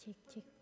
Cek cek.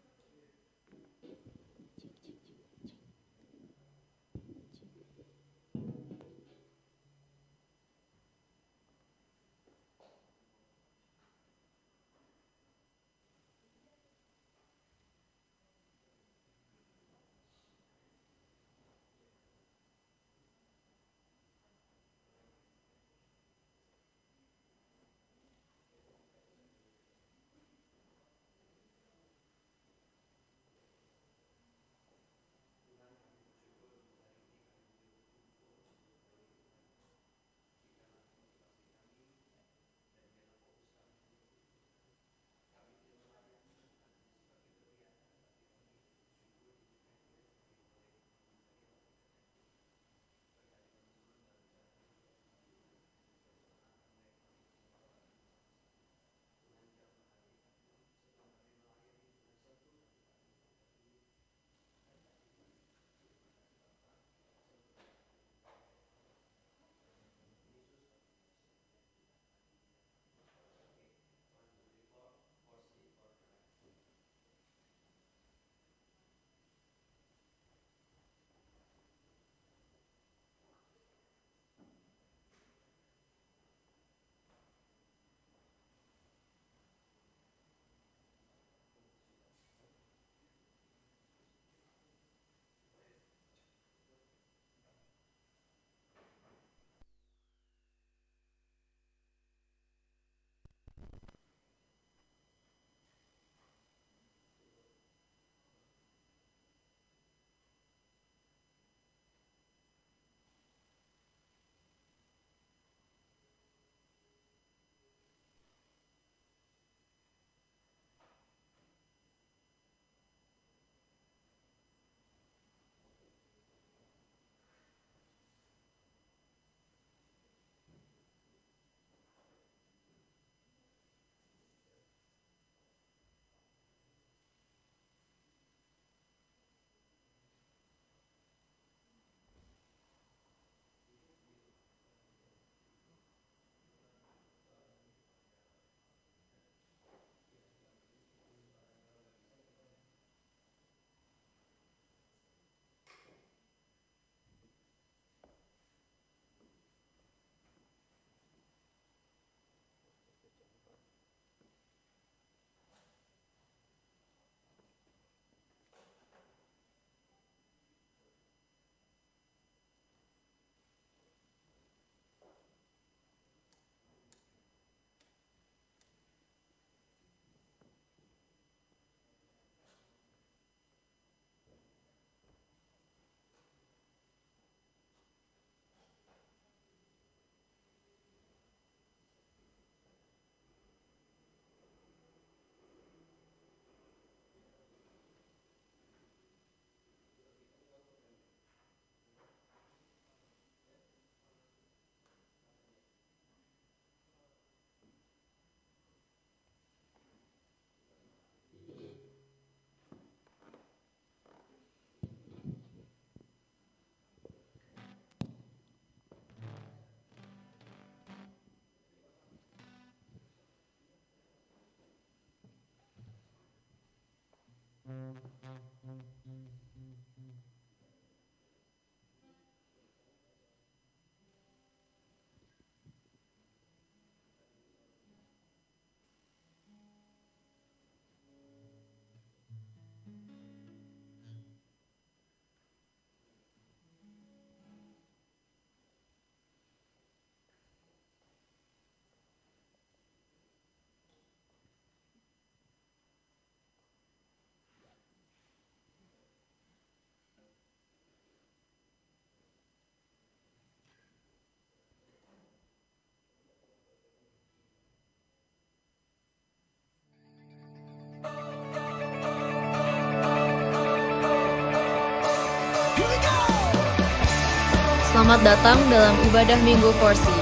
Selamat datang dalam ibadah Minggu Forsi,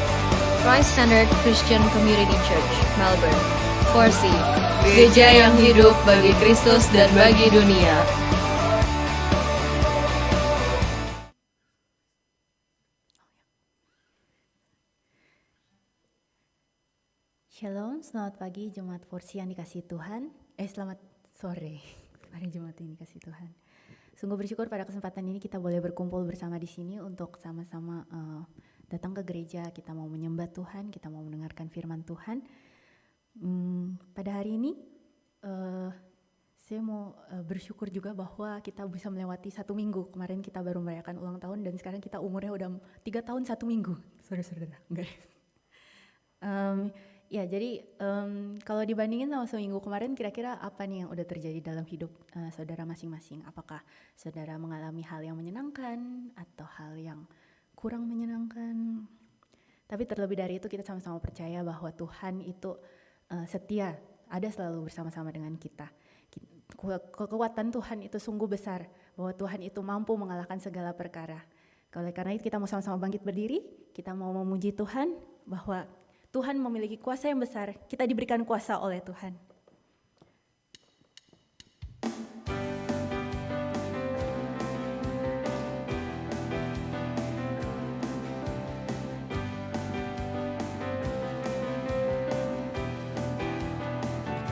Christ Centered Christian Community Church, Melbourne. Forsi, gereja yang hidup bagi Kristus dan bagi dunia. Shalom, selamat pagi Jemaat Forsi yang dikasihi Tuhan. sore hari Jumat ini, kasih Tuhan. Sungguh bersyukur pada kesempatan ini kita boleh berkumpul bersama di sini untuk sama-sama datang ke gereja. Kita mau menyembah Tuhan, kita mau mendengarkan firman Tuhan. Pada hari ini saya mau bersyukur juga bahwa kita bisa melewati 1 minggu. Kemarin kita baru merayakan ulang tahun dan sekarang kita umurnya udah 3 tahun 1 minggu. Saudara-saudara, enggak. Ya, jadi kalau dibandingin sama seminggu kemarin, kira-kira apa nih yang udah terjadi dalam hidup saudara masing-masing? Apakah saudara mengalami hal yang menyenangkan atau hal yang kurang menyenangkan? Tapi terlebih dari itu kita sama-sama percaya bahwa Tuhan itu setia, ada selalu bersama-sama dengan kita. Kekuatan Tuhan itu sungguh besar, bahwa Tuhan itu mampu mengalahkan segala perkara. Oleh karena itu kita mau sama-sama bangkit berdiri, kita mau memuji Tuhan bahwa Tuhan memiliki kuasa yang besar, kita diberikan kuasa oleh Tuhan.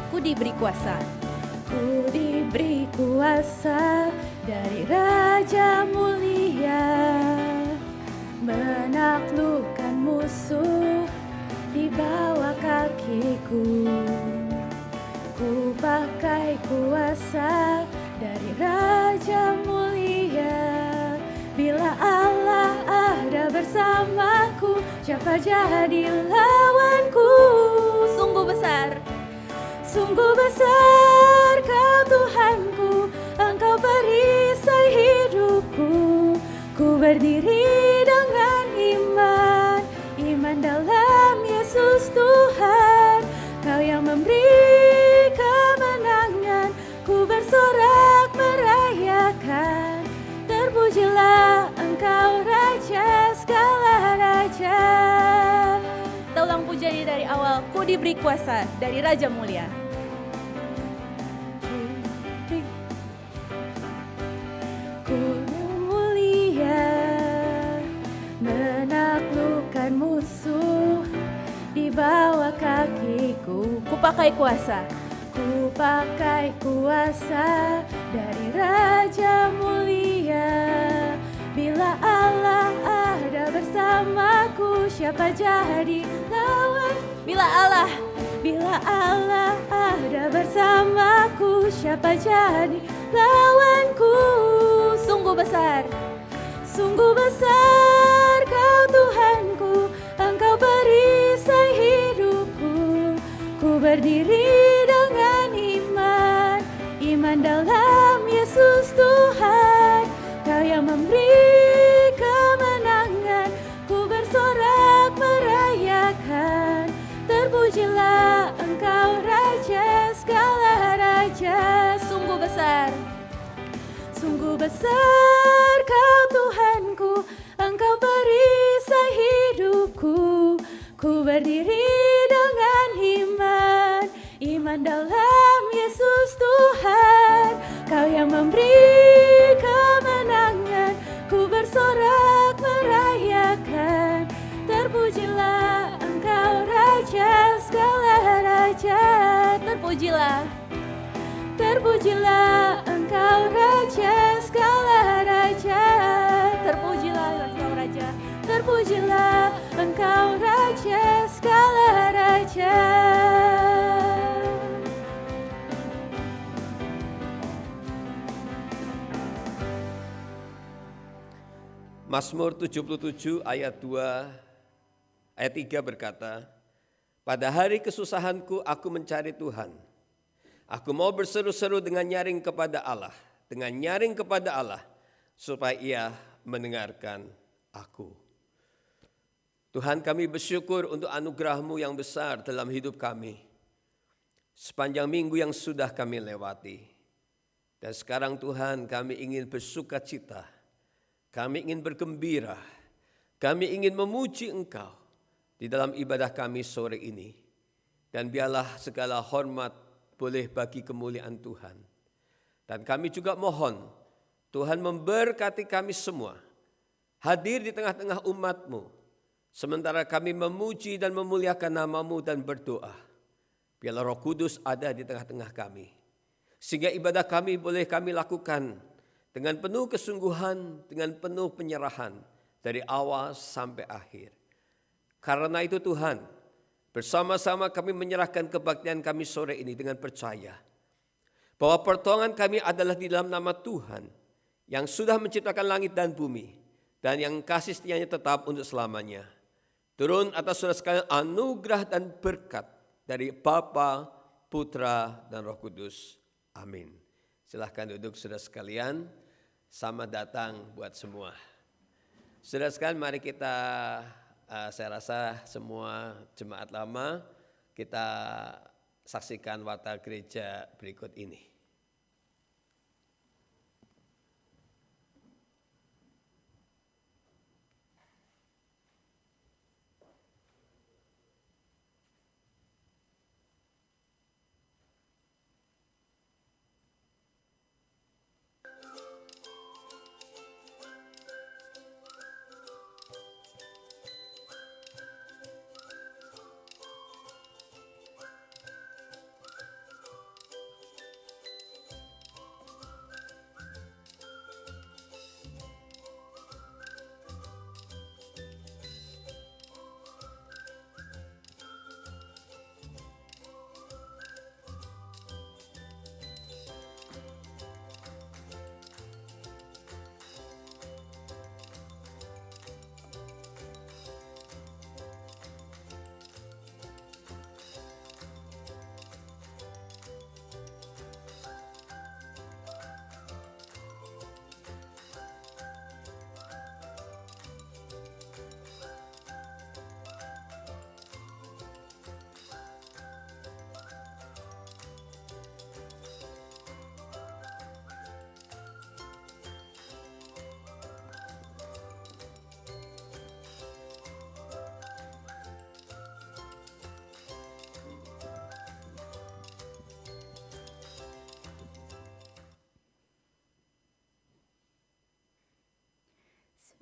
Ku diberi kuasa. Ku diberi kuasa dari Raja Mulia, menaklukkan musuh di bawah kakiku. Ku pakai kuasa dari Raja Mulia. Bila Allah ada bersamaku, siapa jadi lawanku? Sungguh besar, sungguh besar Kau Tuhanku, Engkau perisai hidupku. Ku berdiri dengan iman, iman dalam Yesus Tuhan. Kau yang memberi kemenangan, ku bersorak merayakan. Terpujilah Engkau Raja segala raja. Kita ulang pujian dari awal. Ku diberi kuasa dari Raja Mulia. Ku mulia, menaklukkan musuh di bawah kakiku. Ku pakai kuasa, ku pakai kuasa dari Raja Mulia. Bila Allah ada bersamaku, siapa jadi lawan? Bila Allah ada bersamaku, siapa jadi lawanku? Sungguh besar, sungguh besar Kau Tuhanku, Engkau perisai hidupku. Ku berdiri dengan iman, iman dalam Yesus Tuhan. Kau yang memberi kemenangan, ku bersorak merayakan. Terpujilah Engkau Raja segala raja. Sungguh besar, sungguh besar Kau Tuhanku, Engkau perisai hidupku. Ku berdiri dengan iman, iman dalam Yesus Tuhan. Kau yang memberi kemenangan, ku bersorak merayakan. Terpujilah Engkau Raja segala raja. Terpujilah, terpujilah Engkau Raja segala raja. Terpujilah Engkau Raja, terpujilah Engkau Raja segala raja. Mazmur 77 ayat 2, ayat 3 berkata, pada hari kesusahanku aku mencari Tuhan. Aku mau berseru-seru dengan nyaring kepada Allah, supaya Ia mendengarkan aku. Tuhan, kami bersyukur untuk anugerah-Mu yang besar dalam hidup kami. Sepanjang minggu yang sudah kami lewati. Dan sekarang Tuhan, kami ingin bersukacita. Kami ingin bergembira, kami ingin memuji Engkau di dalam ibadah kami sore ini. Dan biarlah segala hormat boleh bagi kemuliaan Tuhan. Dan kami juga mohon Tuhan memberkati kami semua, hadir di tengah-tengah umat-Mu, sementara kami memuji dan memuliakan nama-Mu dan berdoa. Biarlah Roh Kudus ada di tengah-tengah kami, Sehingga ibadah kami boleh kami lakukan dengan penuh kesungguhan, dengan penuh penyerahan dari awal sampai akhir. Karena itu Tuhan, bersama-sama kami menyerahkan kebaktian kami sore ini dengan percaya bahwa pertolongan kami adalah di dalam nama Tuhan yang sudah menciptakan langit dan bumi dan yang kasih setianya tetap untuk selamanya. Turun atas saudara sekalian anugerah dan berkat dari Bapa, Putra, dan Roh Kudus. Amin. Silahkan duduk saudara sekalian. Selamat datang buat semua. Saudara sekalian, mari kita, saya rasa semua jemaat lama, kita saksikan warta gereja berikut ini.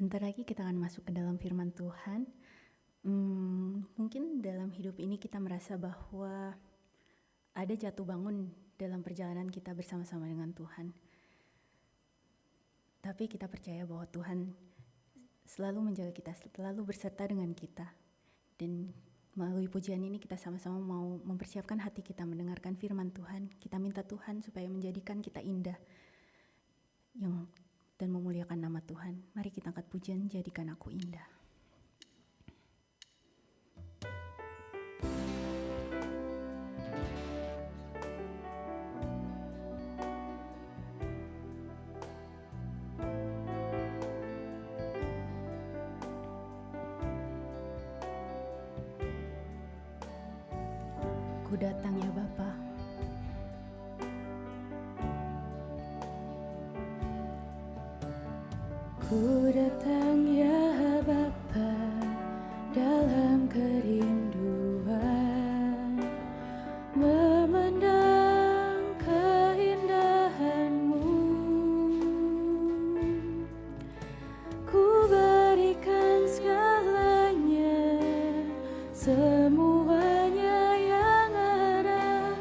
Sebentar lagi kita akan masuk ke dalam firman Tuhan. Mungkin dalam hidup ini kita merasa bahwa ada jatuh bangun dalam perjalanan kita bersama-sama dengan Tuhan. Tapi kita percaya bahwa Tuhan selalu menjaga kita, selalu berserta dengan kita. Dan melalui pujian ini kita sama-sama mau mempersiapkan hati kita mendengarkan firman Tuhan. Kita minta Tuhan supaya menjadikan kita indah dan memuliakan nama Tuhan. Mari kita angkat pujian, jadikan aku indah. Ku datang ya Bapa. Ku datang ya Bapa dalam kerinduan, memandang keindahan-Mu. Ku berikan segalanya, semuanya yang ada.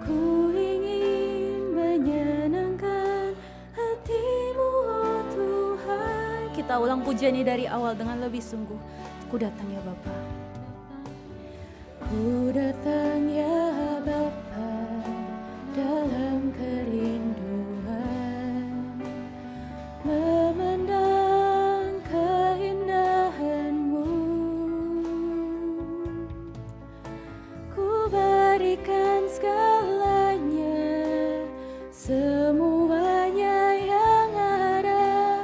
Ku ingin menyenangkan hati-Mu, oh Tuhan. Kita ulang pujian ini dari awal dengan lebih sungguh. Ku datang ya Bapa. Ku datang ya Bapa dalam kerinduan, memandang keindahan-Mu. Ku berikan segalanya, semuanya yang ada.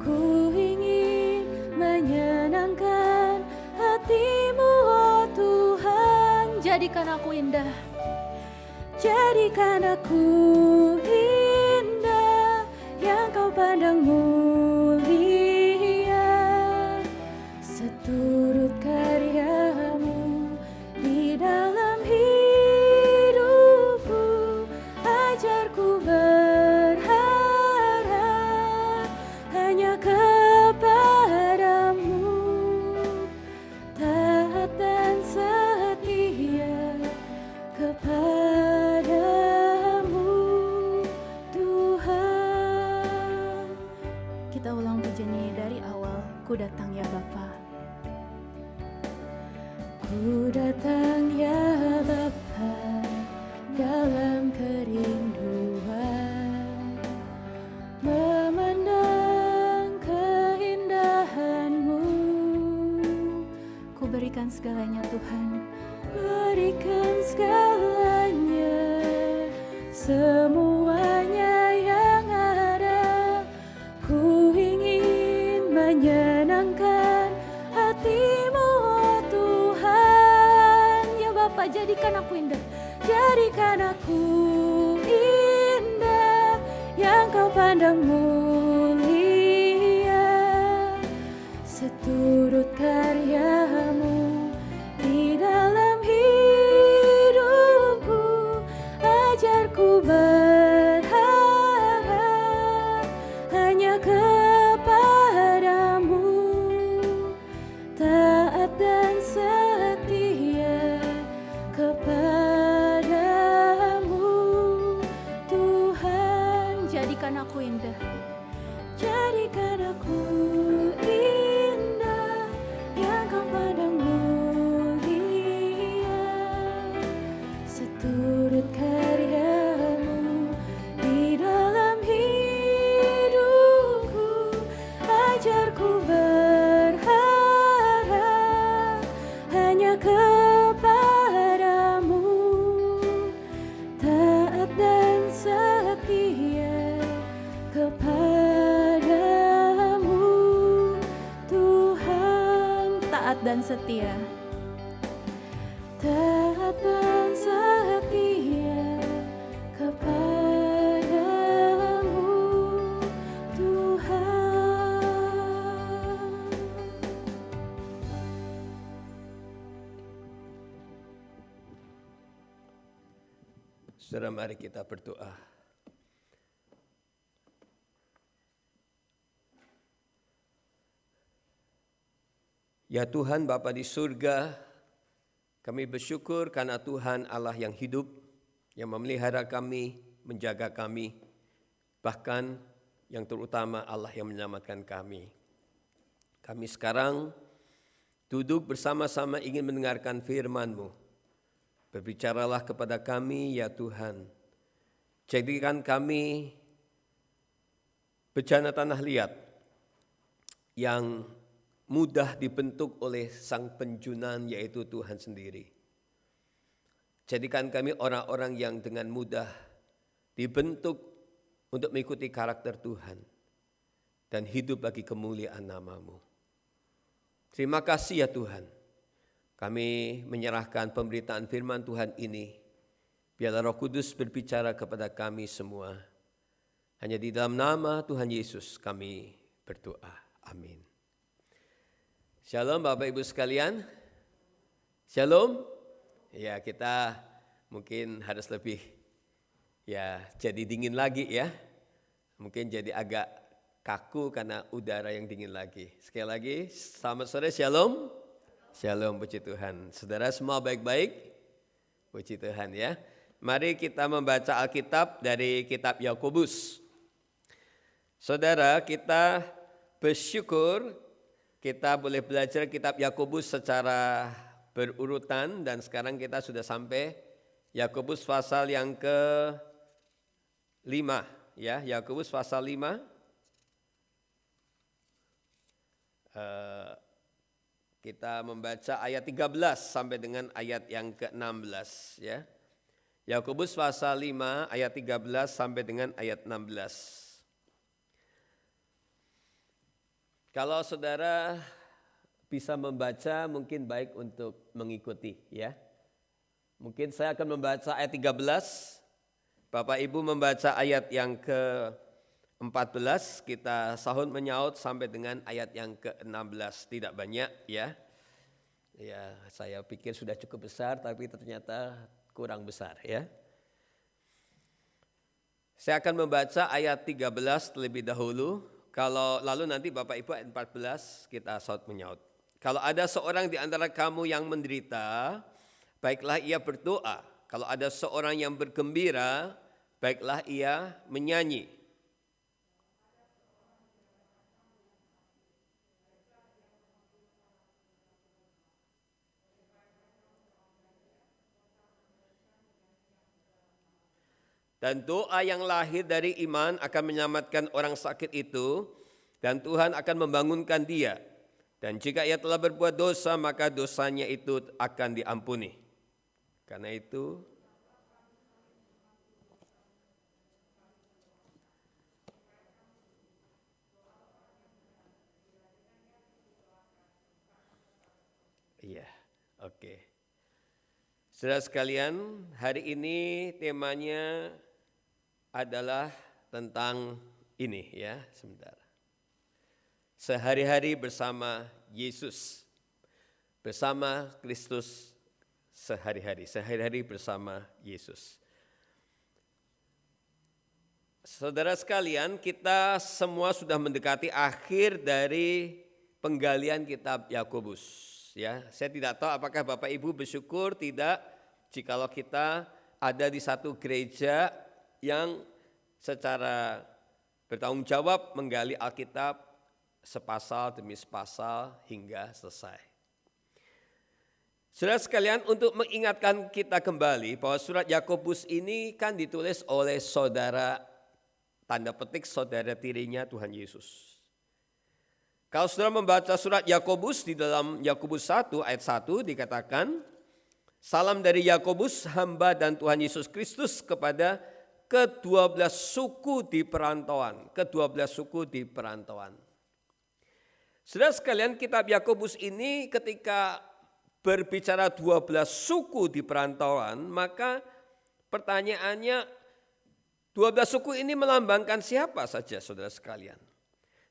Ku ingin menyenangkan hati-Mu, oh Tuhan. Jadikan aku indah, jadikan aku indah, yang Kau pandang mulia, seturut karya-Mu di dalam hidupku. Ajarku berharap hanya kepada-Mu, taat dan setia kepada-Mu. datang ya Bapa. Ku datang ya Bapa dalam kerinduan, memandang keindahan-Mu. Ku berikan segalanya Tuhan, berikan segalanya, semuanya yang ada. Ku ingin menyenangkan hati-Mu, oh Tuhan. Ya Bapa, jadikan aku indah, jadikan aku indah, yang Kau pandang mulia, seturut karya-Mu di dalam hidupku. Ajarku berharap hanya kepadamu, taat dan setia kepadamu. Tuhan, jadikan aku indah, jadikan aku indah, yang Kau pandang mulia, seturut karya-Mu di dalam hidupku. Ajarku berharap hanya kepadamu, taat dan setia kepadamu. Tuhan, taat dan setia, taat dan setia kepadamu, Tuhan. Saudara, mari kita berdoa. Ya Tuhan Bapa di surga, kami bersyukur karena Tuhan Allah yang hidup, yang memelihara kami, menjaga kami, bahkan yang terutama Allah yang menyelamatkan kami. Kami sekarang duduk bersama-sama ingin mendengarkan firman-Mu. Berbicaralah kepada kami ya Tuhan. Jadikan kami bejana tanah liat yang mudah dibentuk oleh sang penjunan, yaitu Tuhan sendiri. Jadikan kami orang-orang yang dengan mudah dibentuk untuk mengikuti karakter Tuhan dan hidup bagi kemuliaan nama-Mu. Terima kasih ya Tuhan. Kami menyerahkan pemberitaan firman Tuhan ini. Biarlah Roh Kudus berbicara kepada kami semua. Hanya di dalam nama Tuhan Yesus kami berdoa. Amin. Shalom Bapak Ibu sekalian. Shalom. Ya, kita mungkin harus lebih jadi dingin lagi ya. Mungkin jadi agak kaku karena udara yang dingin lagi. Sekali lagi, selamat sore, shalom. Shalom, puji Tuhan. Saudara semua baik-baik? Puji Tuhan ya. Mari kita membaca Alkitab dari kitab Yakobus. Saudara, kita bersyukur kita boleh belajar kitab Yakobus secara berurutan dan sekarang kita sudah sampai Yakobus pasal yang ke-5 ya, Yakobus pasal 5. Kita membaca ayat 13 sampai dengan ayat yang ke-16 ya. Yakobus pasal 5 ayat 13 sampai dengan ayat 16. Kalau saudara bisa membaca mungkin baik untuk mengikuti ya. Mungkin saya akan membaca ayat 13. Bapak Ibu membaca ayat yang ke-14, kita sahut menyaut sampai dengan ayat yang ke-16. Tidak banyak ya. Ya, saya pikir sudah cukup besar tapi ternyata kurang besar ya. Saya akan membaca ayat 13 terlebih dahulu. Kalau lalu nanti Bapak Ibu ayat 14 kita sahut menyaut. Kalau ada seorang di antara kamu yang menderita, baiklah ia berdoa. Kalau ada seorang yang bergembira, baiklah ia menyanyi. Dan doa yang lahir dari iman akan menyelamatkan orang sakit itu, dan Tuhan akan membangunkan dia. Dan jika ia telah berbuat dosa, maka dosanya itu akan diampuni. Karena itu, iya, oke. Saudara sekalian, hari ini temanya adalah tentang ini ya, sebentar. Sehari-hari bersama Yesus, bersama Kristus sehari-hari bersama Yesus. Saudara sekalian, kita semua sudah mendekati akhir dari penggalian kitab Yakobus. Ya, saya tidak tahu apakah Bapak Ibu bersyukur tidak jikalau kita ada di satu gereja yang secara bertanggung jawab menggali Alkitab sepasal demi sepasal hingga selesai. Saudara sekalian, untuk mengingatkan kita kembali bahwa surat Yakobus ini kan ditulis oleh saudara, tanda petik saudara tirinya Tuhan Yesus. Kalau saudara membaca surat Yakobus, di dalam Yakobus 1 ayat 1 dikatakan, salam dari Yakobus, hamba dan Tuhan Yesus Kristus kepada ke-12 suku di perantauan. Ke-12 suku di perantauan. Saudara sekalian, kitab Yakobus ini ketika berbicara 12 suku di perantauan, maka pertanyaannya 12 suku ini melambangkan siapa saja saudara sekalian.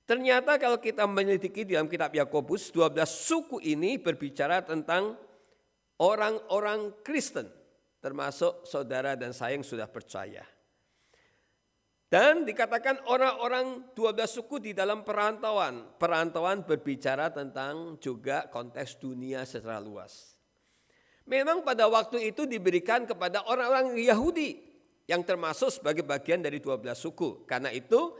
Ternyata kalau kita menyelidiki dalam kitab Yakobus, 12 suku ini berbicara tentang orang-orang Kristen, termasuk saudara dan saya yang sudah percaya. Dan dikatakan orang-orang 12 suku di dalam perantauan. Perantauan berbicara tentang juga konteks dunia secara luas. Memang pada waktu itu diberikan kepada orang-orang Yahudi yang termasuk sebagai bagian dari 12 suku. Karena itu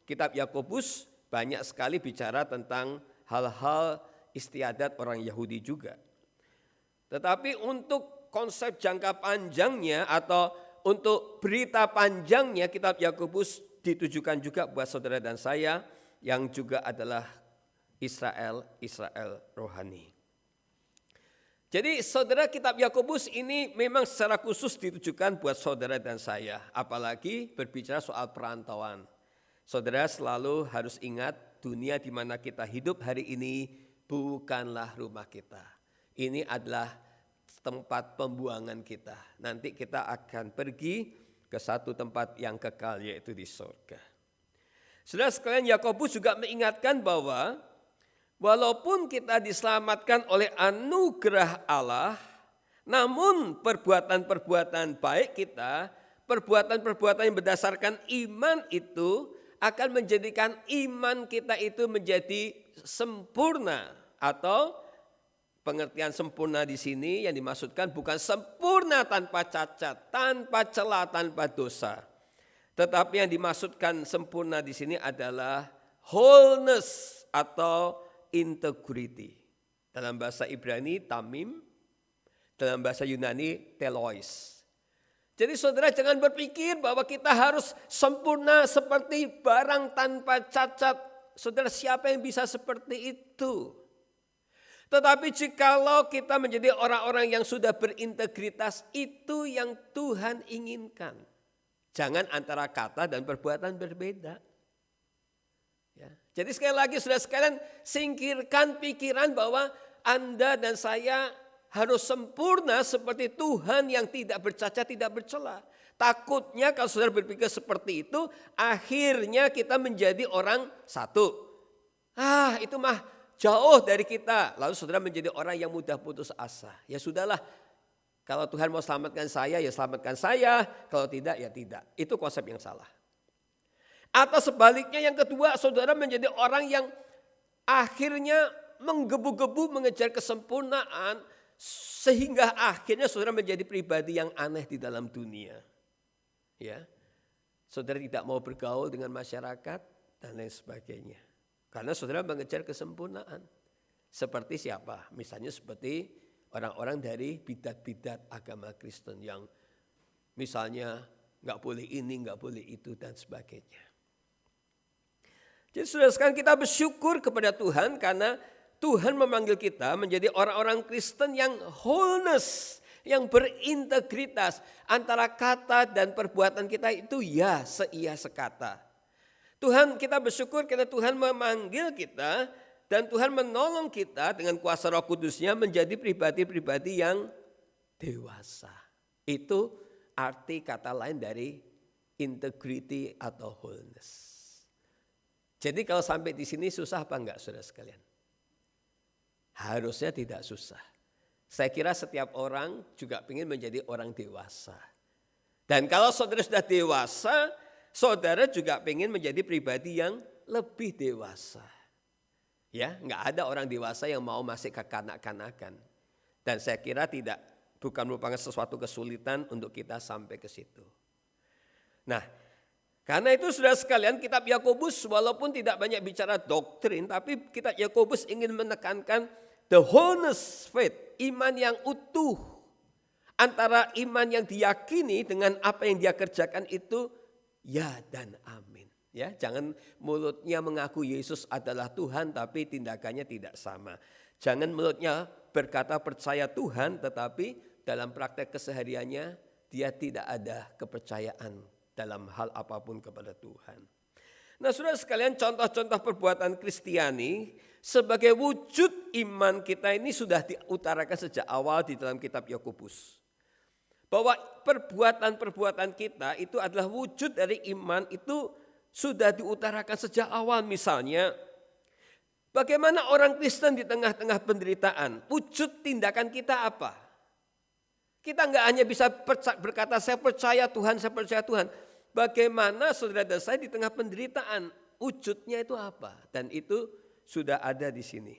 kitab Yakobus banyak sekali bicara tentang hal-hal istiadat orang Yahudi juga. Tetapi untuk konsep jangka panjangnya atau untuk berita panjangnya kitab Yakobus ditujukan juga buat saudara dan saya yang juga adalah Israel rohani. Jadi saudara, kitab Yakobus ini memang secara khusus ditujukan buat saudara dan saya. Apalagi berbicara soal perantauan. Saudara selalu harus ingat dunia di mana kita hidup hari ini bukanlah rumah kita. Ini adalah tempat pembuangan kita. Nanti kita akan pergi ke satu tempat yang kekal, yaitu di surga. Saudara sekalian, Yakobus juga mengingatkan bahwa walaupun kita diselamatkan oleh anugerah Allah, namun perbuatan-perbuatan baik kita, perbuatan-perbuatan yang berdasarkan iman itu akan menjadikan iman kita itu menjadi sempurna, atau pengertian sempurna di sini yang dimaksudkan bukan sempurna tanpa cacat, tanpa celah, tanpa dosa. Tetapi yang dimaksudkan sempurna di sini adalah wholeness atau integrity. Dalam bahasa Ibrani tamim, dalam bahasa Yunani telois. Jadi saudara jangan berpikir bahwa kita harus sempurna seperti barang tanpa cacat. Saudara, siapa yang bisa seperti itu? Tetapi jikalau kita menjadi orang-orang yang sudah berintegritas, itu yang Tuhan inginkan. Jangan antara kata dan perbuatan berbeda. Ya. Jadi sekali lagi saudara sekalian, singkirkan pikiran bahwa Anda dan saya harus sempurna seperti Tuhan yang tidak bercacat, tidak bercela. Takutnya kalau saudara berpikir seperti itu, akhirnya kita menjadi orang satu. Itu mah jauh dari kita. Lalu saudara menjadi orang yang mudah putus asa. Ya sudahlah, kalau Tuhan mau selamatkan saya, ya selamatkan saya. Kalau tidak, ya tidak. Itu konsep yang salah. Atau sebaliknya yang kedua, saudara menjadi orang yang akhirnya menggebu-gebu mengejar kesempurnaan, sehingga akhirnya saudara menjadi pribadi yang aneh di dalam dunia. Ya, saudara tidak mau bergaul dengan masyarakat dan lain sebagainya. Karena saudara mengejar kesempurnaan. Seperti siapa? Misalnya seperti orang-orang dari bidat-bidat agama Kristen yang misalnya nggak boleh ini, nggak boleh itu, dan sebagainya. Jadi saudara sekalian, kita bersyukur kepada Tuhan karena Tuhan memanggil kita menjadi orang-orang Kristen yang wholeness, yang berintegritas. Antara kata dan perbuatan kita itu ya seia sekata. Tuhan, kita bersyukur karena Tuhan memanggil kita dan Tuhan menolong kita dengan kuasa Roh Kudus-Nya menjadi pribadi-pribadi yang dewasa. Itu arti kata lain dari integrity atau wholeness. Jadi kalau sampai di sini susah apa enggak saudara sekalian? Harusnya tidak susah. Saya kira setiap orang juga ingin menjadi orang dewasa. Dan kalau saudara sudah dewasa, saudara juga ingin menjadi pribadi yang lebih dewasa. Ya, enggak ada orang dewasa yang mau masih kekanak-kanakan. Dan saya kira bukan merupakan sesuatu kesulitan untuk kita sampai ke situ. Nah, karena itu saudara sekalian, kitab Yakobus walaupun tidak banyak bicara doktrin, tapi kitab Yakobus ingin menekankan the wholeness faith, iman yang utuh. Antara iman yang diyakini dengan apa yang dia kerjakan itu ya dan amin. Ya, jangan mulutnya mengaku Yesus adalah Tuhan tapi tindakannya tidak sama. Jangan mulutnya berkata percaya Tuhan tetapi dalam praktek kesehariannya dia tidak ada kepercayaan dalam hal apapun kepada Tuhan. Nah saudara sekalian, contoh-contoh perbuatan Kristiani sebagai wujud iman kita ini sudah diutarakan sejak awal di dalam kitab Yakobus. Bahwa perbuatan-perbuatan kita itu adalah wujud dari iman itu sudah diutarakan sejak awal. Misalnya, bagaimana orang Kristen di tengah-tengah penderitaan, wujud tindakan kita apa? Kita enggak hanya bisa berkata saya percaya Tuhan, saya percaya Tuhan. Bagaimana saudara dan saya di tengah penderitaan, wujudnya itu apa? Dan itu sudah ada di sini.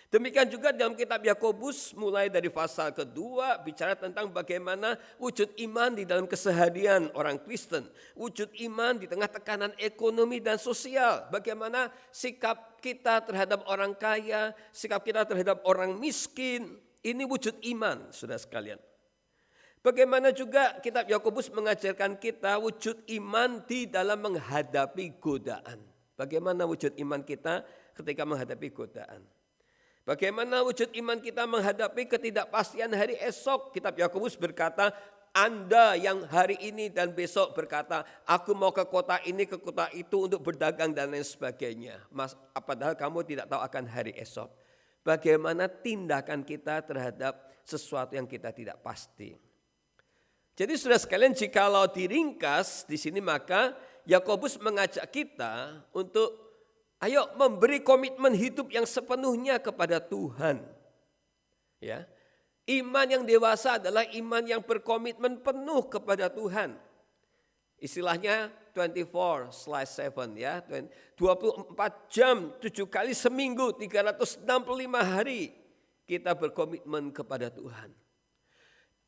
Demikian juga dalam kitab Yakobus mulai dari pasal kedua bicara tentang bagaimana wujud iman di dalam keseharian orang Kristen. Wujud iman di tengah tekanan ekonomi dan sosial. Bagaimana sikap kita terhadap orang kaya, sikap kita terhadap orang miskin. Ini wujud iman saudara sekalian. Bagaimana juga kitab Yakobus mengajarkan kita wujud iman di dalam menghadapi godaan. Bagaimana wujud iman kita ketika menghadapi godaan. Bagaimana wujud iman kita menghadapi ketidakpastian hari esok. Kitab Yakobus berkata, Anda yang hari ini dan besok berkata, aku mau ke kota ini, ke kota itu untuk berdagang dan lain sebagainya. Padahal kamu tidak tahu akan hari esok. Bagaimana tindakan kita terhadap sesuatu yang kita tidak pasti. Jadi saudara sekalian, jikalau diringkas di sini maka Yakobus mengajak kita untuk ayo memberi komitmen hidup yang sepenuhnya kepada Tuhan. Ya. Iman yang dewasa adalah iman yang berkomitmen penuh kepada Tuhan. Istilahnya 24/7 ya, 24 jam 7 kali seminggu 365 hari kita berkomitmen kepada Tuhan.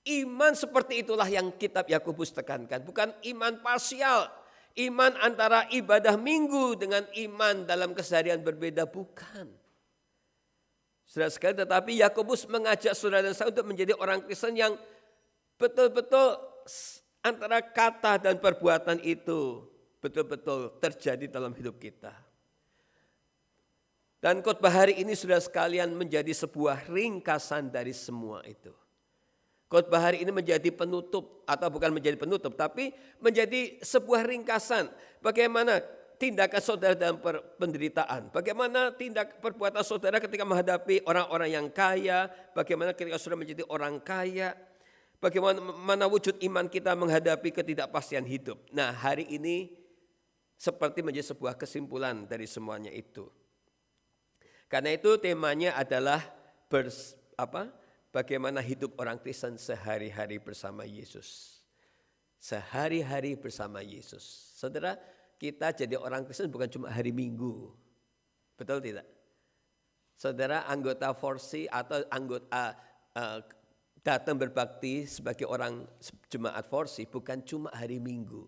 Iman seperti itulah yang kitab Yakobus tekankan. Bukan iman parsial. Iman antara ibadah minggu dengan iman dalam keseharian berbeda. Bukan. Saudara sekalian, tetapi Yakobus mengajak saudara dan saya untuk menjadi orang Kristen yang betul-betul antara kata dan perbuatan itu betul-betul terjadi dalam hidup kita. Dan khotbah hari ini saudara sekalian menjadi sebuah ringkasan dari semua itu. Khotbah hari ini menjadi penutup atau bukan menjadi penutup tapi menjadi sebuah ringkasan bagaimana tindakan saudara dalam penderitaan, bagaimana perbuatan saudara ketika menghadapi orang-orang yang kaya, bagaimana ketika saudara menjadi orang kaya, bagaimana wujud iman kita menghadapi ketidakpastian hidup. Nah, hari ini seperti menjadi sebuah kesimpulan dari semuanya itu. Karena itu temanya adalah bagaimana hidup orang Kristen sehari-hari bersama Yesus. Sehari-hari bersama Yesus. Saudara, kita jadi orang Kristen bukan cuma hari Minggu. Betul tidak? Saudara anggota Forsi atau anggota datang berbakti sebagai orang jemaat Forsi bukan cuma hari Minggu.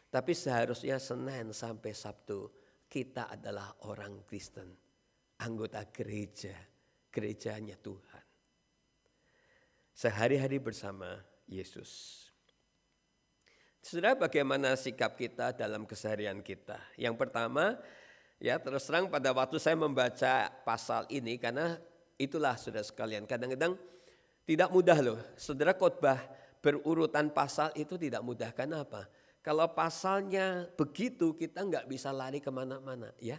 Tapi seharusnya Senin sampai Sabtu kita adalah orang Kristen. Anggota gereja, gerejanya Tuhan. Sehari-hari bersama Yesus. Saudara, bagaimana sikap kita dalam keseharian kita? Yang pertama, ya terus terang pada waktu saya membaca pasal ini, karena itulah saudara sekalian, kadang-kadang tidak mudah loh. Saudara, khotbah berurutan pasal itu tidak mudah. Kenapa? Kalau pasalnya begitu, kita nggak bisa lari kemana-mana, ya.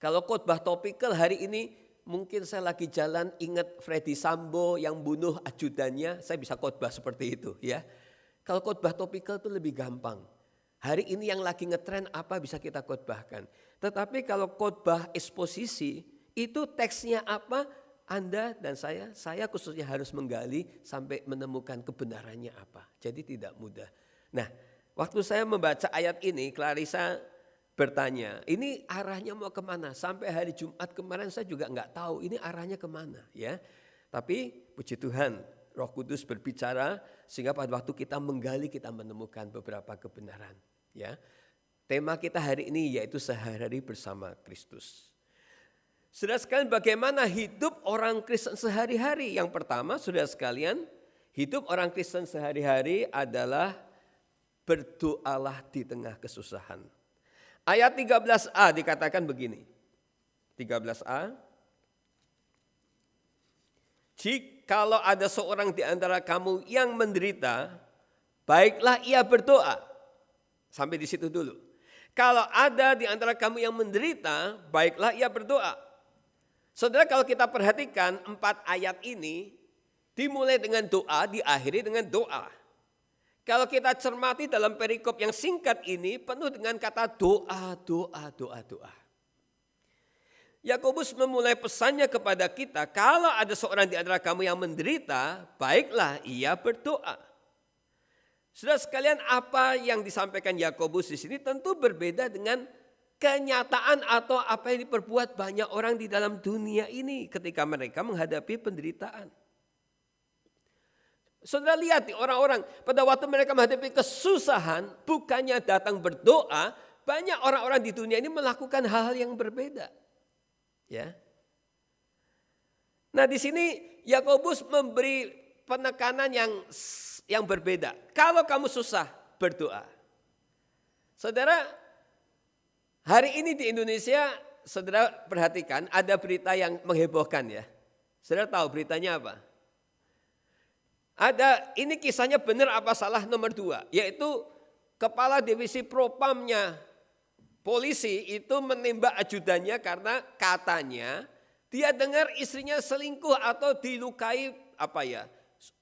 Kalau khotbah topikal hari ini, mungkin saya lagi jalan ingat Freddy Sambo yang bunuh ajudannya, saya bisa khotbah seperti itu, ya. Kalau khotbah topikal itu lebih gampang. Hari ini yang lagi ngetren apa bisa kita khotbahkan. Tetapi kalau khotbah eksposisi, itu teksnya apa, Anda dan saya khususnya harus menggali sampai menemukan kebenarannya apa. Jadi tidak mudah. Nah, waktu saya membaca ayat ini, Clarissa bertanya, ini arahnya mau kemana? Sampai hari Jumat kemarin saya juga nggak tahu ini arahnya kemana, ya. Tapi puji Tuhan, Roh Kudus berbicara sehingga pada waktu kita menggali kita menemukan beberapa kebenaran, ya. Tema kita hari ini yaitu sehari-hari bersama Kristus. Saudara sekalian, bagaimana hidup orang Kristen sehari-hari? Yang pertama, saudara sekalian, hidup orang Kristen sehari-hari adalah berdoalah di tengah kesusahan. Ayat 13a dikatakan begini. 13a. Jikalau ada seorang di antara kamu yang menderita, baiklah ia berdoa. Sampai di situ dulu. Kalau ada di antara kamu yang menderita, baiklah ia berdoa. Saudara, kalau kita perhatikan 4 ayat ini, dimulai dengan doa, diakhiri dengan doa. Kalau kita cermati dalam perikop yang singkat ini, penuh dengan kata doa, doa, doa, doa. Yakobus memulai pesannya kepada kita, kalau ada seorang di antara kamu yang menderita, baiklah ia berdoa. Saudara sekalian, apa yang disampaikan Yakobus di sini tentu berbeda dengan kenyataan atau apa yang diperbuat banyak orang di dalam dunia ini ketika mereka menghadapi penderitaan. Saudara lihat orang-orang pada waktu mereka menghadapi kesusahan, bukannya datang berdoa, banyak orang-orang di dunia ini melakukan hal-hal yang berbeda. Ya. Nah, di sini Yakobus memberi penekanan yang berbeda. Kalau kamu susah, berdoa. Saudara, hari ini di Indonesia, saudara perhatikan ada berita yang menghebohkan ya. Saudara tahu beritanya apa? Ini kisahnya benar apa salah nomor 2, yaitu kepala divisi propamnya polisi itu menembak ajudannya karena katanya dia dengar istrinya selingkuh atau dilukai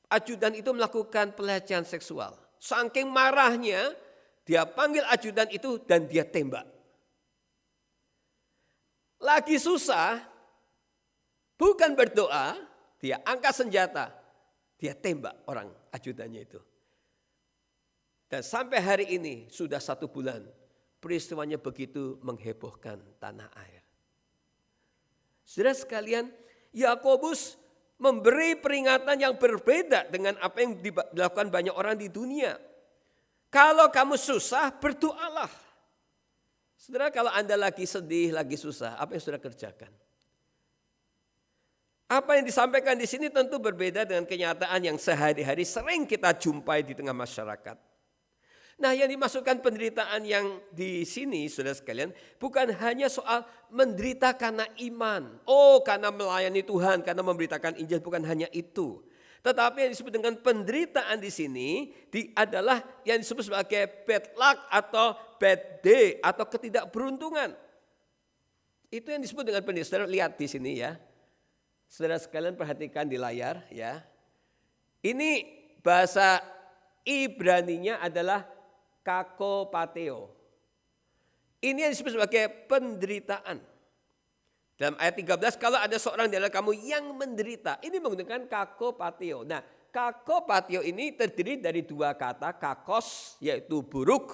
ajudan itu melakukan pelecehan seksual. Saking marahnya dia panggil ajudan itu dan dia tembak. Lagi susah, bukan berdoa, dia angkat senjata, dia tembak orang ajudannya itu. Dan sampai hari ini sudah 1 bulan, peristiwanya begitu menghebohkan tanah air. Saudara sekalian, Yakobus memberi peringatan yang berbeda dengan apa yang dilakukan banyak orang di dunia. Kalau kamu susah, berdoalah. Saudara, kalau Anda lagi sedih, lagi susah, apa yang saudara kerjakan? Apa yang disampaikan di sini tentu berbeda dengan kenyataan yang sehari-hari sering kita jumpai di tengah masyarakat. Nah, yang dimasukkan penderitaan yang di sini, saudara sekalian, bukan hanya soal menderita karena iman. Karena melayani Tuhan, karena memberitakan Injil, bukan hanya itu. Tetapi yang disebut dengan penderitaan di sini adalah yang disebut sebagai bad luck atau bad day atau ketidakberuntungan. Itu yang disebut dengan penderitaan. Saudara lihat di sini ya. Saudara sekalian perhatikan di layar ya. Ini bahasa Ibraninya adalah kakopateo. Ini yang disebut sebagai penderitaan. Dalam ayat 13, kalau ada seorang di antara kamu yang menderita, ini menggunakan kakopateo. Nah, kakopateo ini terdiri dari 2 kata, kakos yaitu buruk.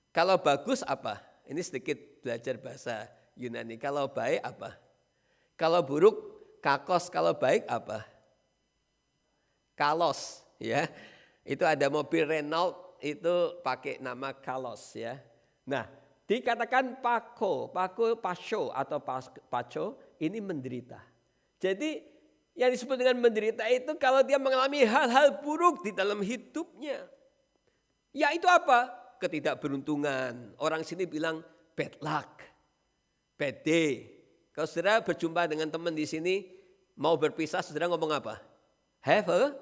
Kalau bagus apa? Ini sedikit belajar bahasa Yunani. Kalau baik apa? Kalau buruk kakos, kalau baik apa? Kalos, ya. Itu ada mobil Renault itu pakai nama Kalos ya. Nah, dikatakan paco atau paco ini menderita. Jadi yang disebut dengan menderita itu kalau dia mengalami hal-hal buruk di dalam hidupnya. Ya itu apa? Ketidakberuntungan. Orang sini bilang bad luck, bad day. Kalau saudara berjumpa dengan teman di sini, mau berpisah, saudara ngomong apa? Have a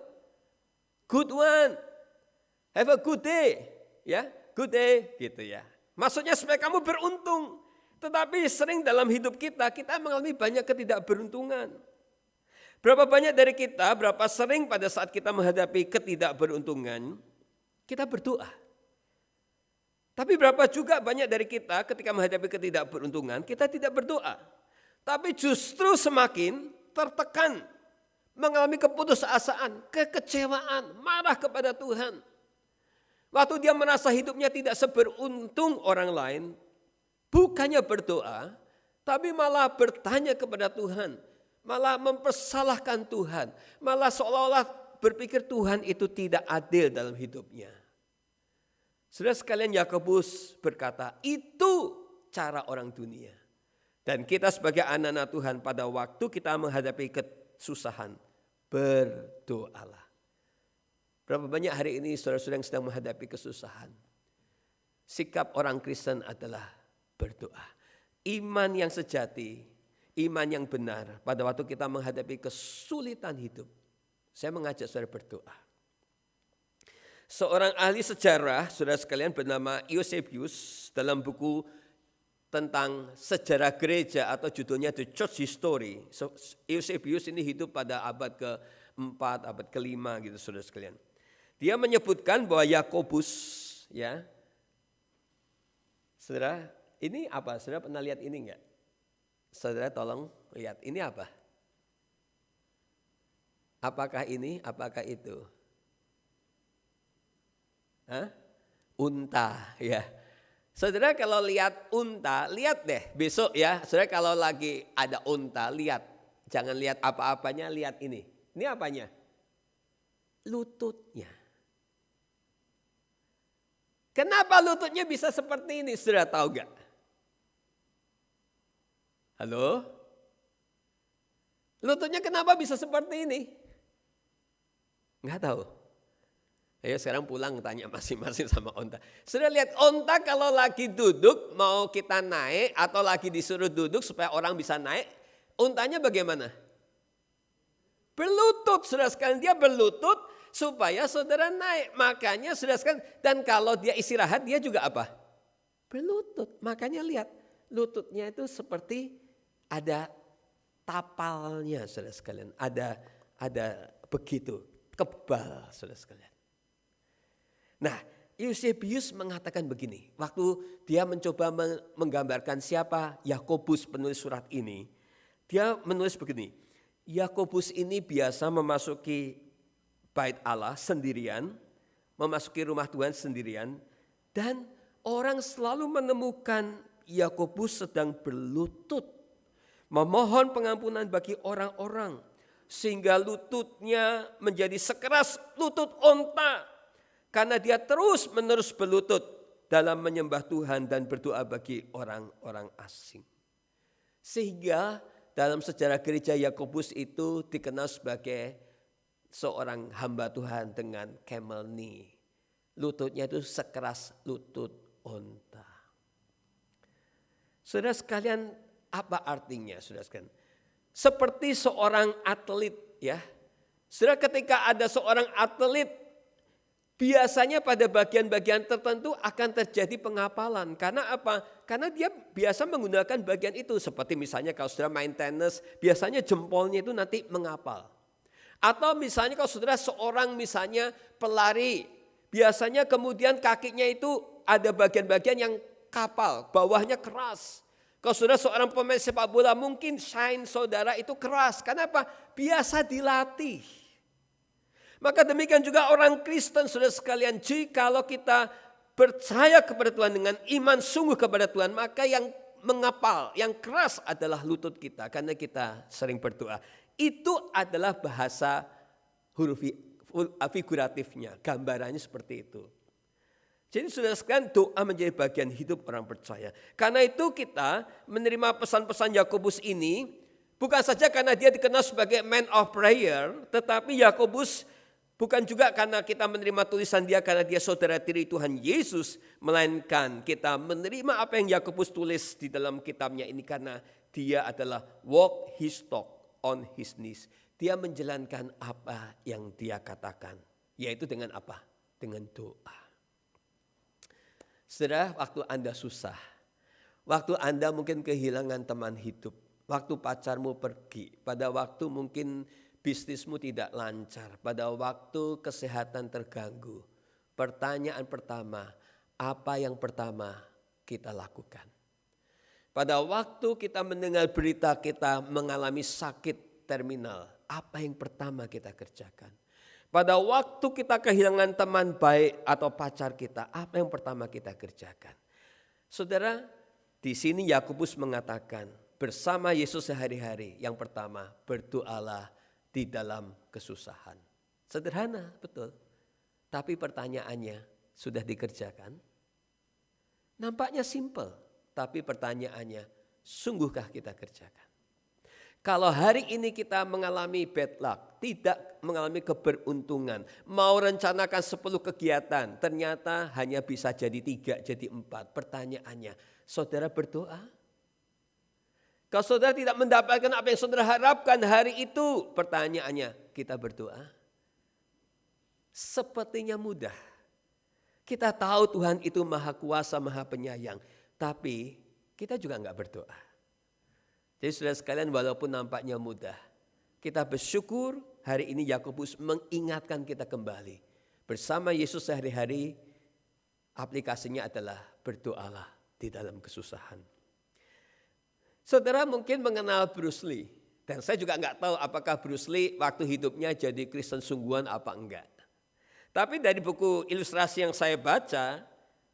good one. Have a good day. Ya, good day gitu ya. Maksudnya supaya kamu beruntung. Tetapi sering dalam hidup kita mengalami banyak ketidakberuntungan. Berapa banyak dari kita, berapa sering pada saat kita menghadapi ketidakberuntungan, kita berdoa. Tapi berapa juga banyak dari kita ketika menghadapi ketidakberuntungan, kita tidak berdoa. Tapi justru semakin tertekan, mengalami keputusasaan, kekecewaan, marah kepada Tuhan. Waktu dia merasa hidupnya tidak seberuntung orang lain, bukannya berdoa, tapi malah bertanya kepada Tuhan. Malah mempersalahkan Tuhan. Malah seolah-olah berpikir Tuhan itu tidak adil dalam hidupnya. Saudara sekalian, Yakobus berkata, itu cara orang dunia. Dan kita sebagai anak-anak Tuhan pada waktu kita menghadapi kesusahan, berdoalah. Berapa banyak hari ini saudara-saudara yang sedang menghadapi kesusahan. Sikap orang Kristen adalah berdoa. Iman yang sejati, iman yang benar pada waktu kita menghadapi kesulitan hidup. Saya mengajak saudara berdoa. Seorang ahli sejarah, saudara sekalian, bernama Eusebius, dalam buku tentang sejarah gereja atau judulnya The Church History. Eusebius ini hidup pada abad ke-4, abad ke-5 gitu saudara sekalian. Dia menyebutkan bahwa Yakobus, ya, saudara, ini apa? Saudara pernah lihat ini enggak? Saudara tolong lihat, ini apa? Apakah ini, apakah itu? Hah? Unta, ya. Saudara kalau lihat unta, lihat deh besok ya. Saudara kalau lagi ada unta, lihat. Jangan lihat apa-apanya, lihat ini. Ini apanya? Lututnya. Kenapa lututnya bisa seperti ini? Saudara tahu gak? Halo? Lututnya kenapa bisa seperti ini? Enggak tahu. Ayo sekarang pulang tanya masing-masing sama onta. Sudah lihat onta kalau lagi duduk mau kita naik atau lagi disuruh duduk supaya orang bisa naik. Ontanya bagaimana? Berlutut, saudara sekalian, dia berlutut supaya saudara naik. Makanya saudara sekalian, dan kalau dia istirahat dia juga apa? Berlutut. Makanya lihat lututnya itu seperti ada tapalnya, saudara sekalian. Ada begitu kebal, saudara sekalian. Nah, Eusebius mengatakan begini, waktu dia mencoba menggambarkan siapa Yakobus penulis surat ini, dia menulis begini, Yakobus ini biasa memasuki bait Allah sendirian, memasuki rumah Tuhan sendirian, dan orang selalu menemukan Yakobus sedang berlutut, memohon pengampunan bagi orang-orang, sehingga lututnya menjadi sekeras lutut onta. Karena dia terus-menerus berlutut dalam menyembah Tuhan dan berdoa bagi orang-orang asing. Sehingga dalam sejarah gereja Yakobus itu dikenal sebagai seorang hamba Tuhan dengan camel knee. Lututnya itu sekeras lutut onta. Saudara sekalian, apa artinya saudara sekalian? Seperti seorang atlet ya. Saudara, ketika ada seorang atlet, biasanya pada bagian-bagian tertentu akan terjadi pengapalan. Karena apa? Karena dia biasa menggunakan bagian itu. Seperti misalnya kalau saudara main tenis, biasanya jempolnya itu nanti mengapal. Atau misalnya kalau saudara seorang misalnya pelari, biasanya kemudian kakinya itu ada bagian-bagian yang kapal, bawahnya keras. Kalau saudara seorang pemain sepak bola, mungkin shine saudara itu keras. Karena apa? Biasa dilatih. Maka demikian juga orang Kristen, saudara sekalian, jikalau kita percaya kepada Tuhan dengan iman sungguh kepada Tuhan, maka yang mengapal, yang keras adalah lutut kita karena kita sering berdoa. Itu adalah bahasa huruf figuratifnya, gambarannya seperti itu. Jadi saudara sekalian, doa menjadi bagian hidup orang percaya. Karena itu kita menerima pesan-pesan Yakobus ini bukan saja karena dia dikenal sebagai man of prayer, tetapi Yakobus Bukan juga karena kita menerima tulisan dia karena dia saudara tiri Tuhan Yesus, melainkan kita menerima apa yang Yakobus tulis di dalam kitabnya ini karena dia adalah walk his talk on his knees. Dia menjalankan apa yang dia katakan, yaitu dengan apa? Dengan doa. Saudara, waktu Anda susah, waktu Anda mungkin kehilangan teman hidup, waktu pacarmu pergi, pada waktu mungkin bisnismu tidak lancar, pada waktu kesehatan terganggu. Pertanyaan pertama, apa yang pertama kita lakukan? Pada waktu kita mendengar berita kita mengalami sakit terminal, apa yang pertama kita kerjakan? Pada waktu kita kehilangan teman baik atau pacar kita, apa yang pertama kita kerjakan? Saudara, di sini Yakobus mengatakan, bersama Yesus sehari-hari, yang pertama berdoalah di dalam kesusahan. Sederhana, betul. Tapi pertanyaannya, sudah dikerjakan? Nampaknya simpel, tapi pertanyaannya, sungguhkah kita kerjakan? Kalau hari ini kita mengalami bad luck, tidak mengalami keberuntungan, mau rencanakan 10 kegiatan, ternyata hanya bisa jadi 3, jadi 4. Pertanyaannya, saudara berdoa? Kalau saudara tidak mendapatkan apa yang saudara harapkan hari itu, pertanyaannya, kita berdoa? Sepertinya mudah. Kita tahu Tuhan itu maha kuasa, maha penyayang, tapi kita juga enggak berdoa. Jadi saudara sekalian, walaupun nampaknya mudah, kita bersyukur hari ini Yakobus mengingatkan kita kembali. Bersama Yesus sehari-hari, aplikasinya adalah berdoalah di dalam kesusahan. Saudara mungkin mengenal Bruce Lee. Dan saya juga enggak tahu apakah Bruce Lee waktu hidupnya jadi Kristen sungguhan apa enggak. Tapi dari buku ilustrasi yang saya baca,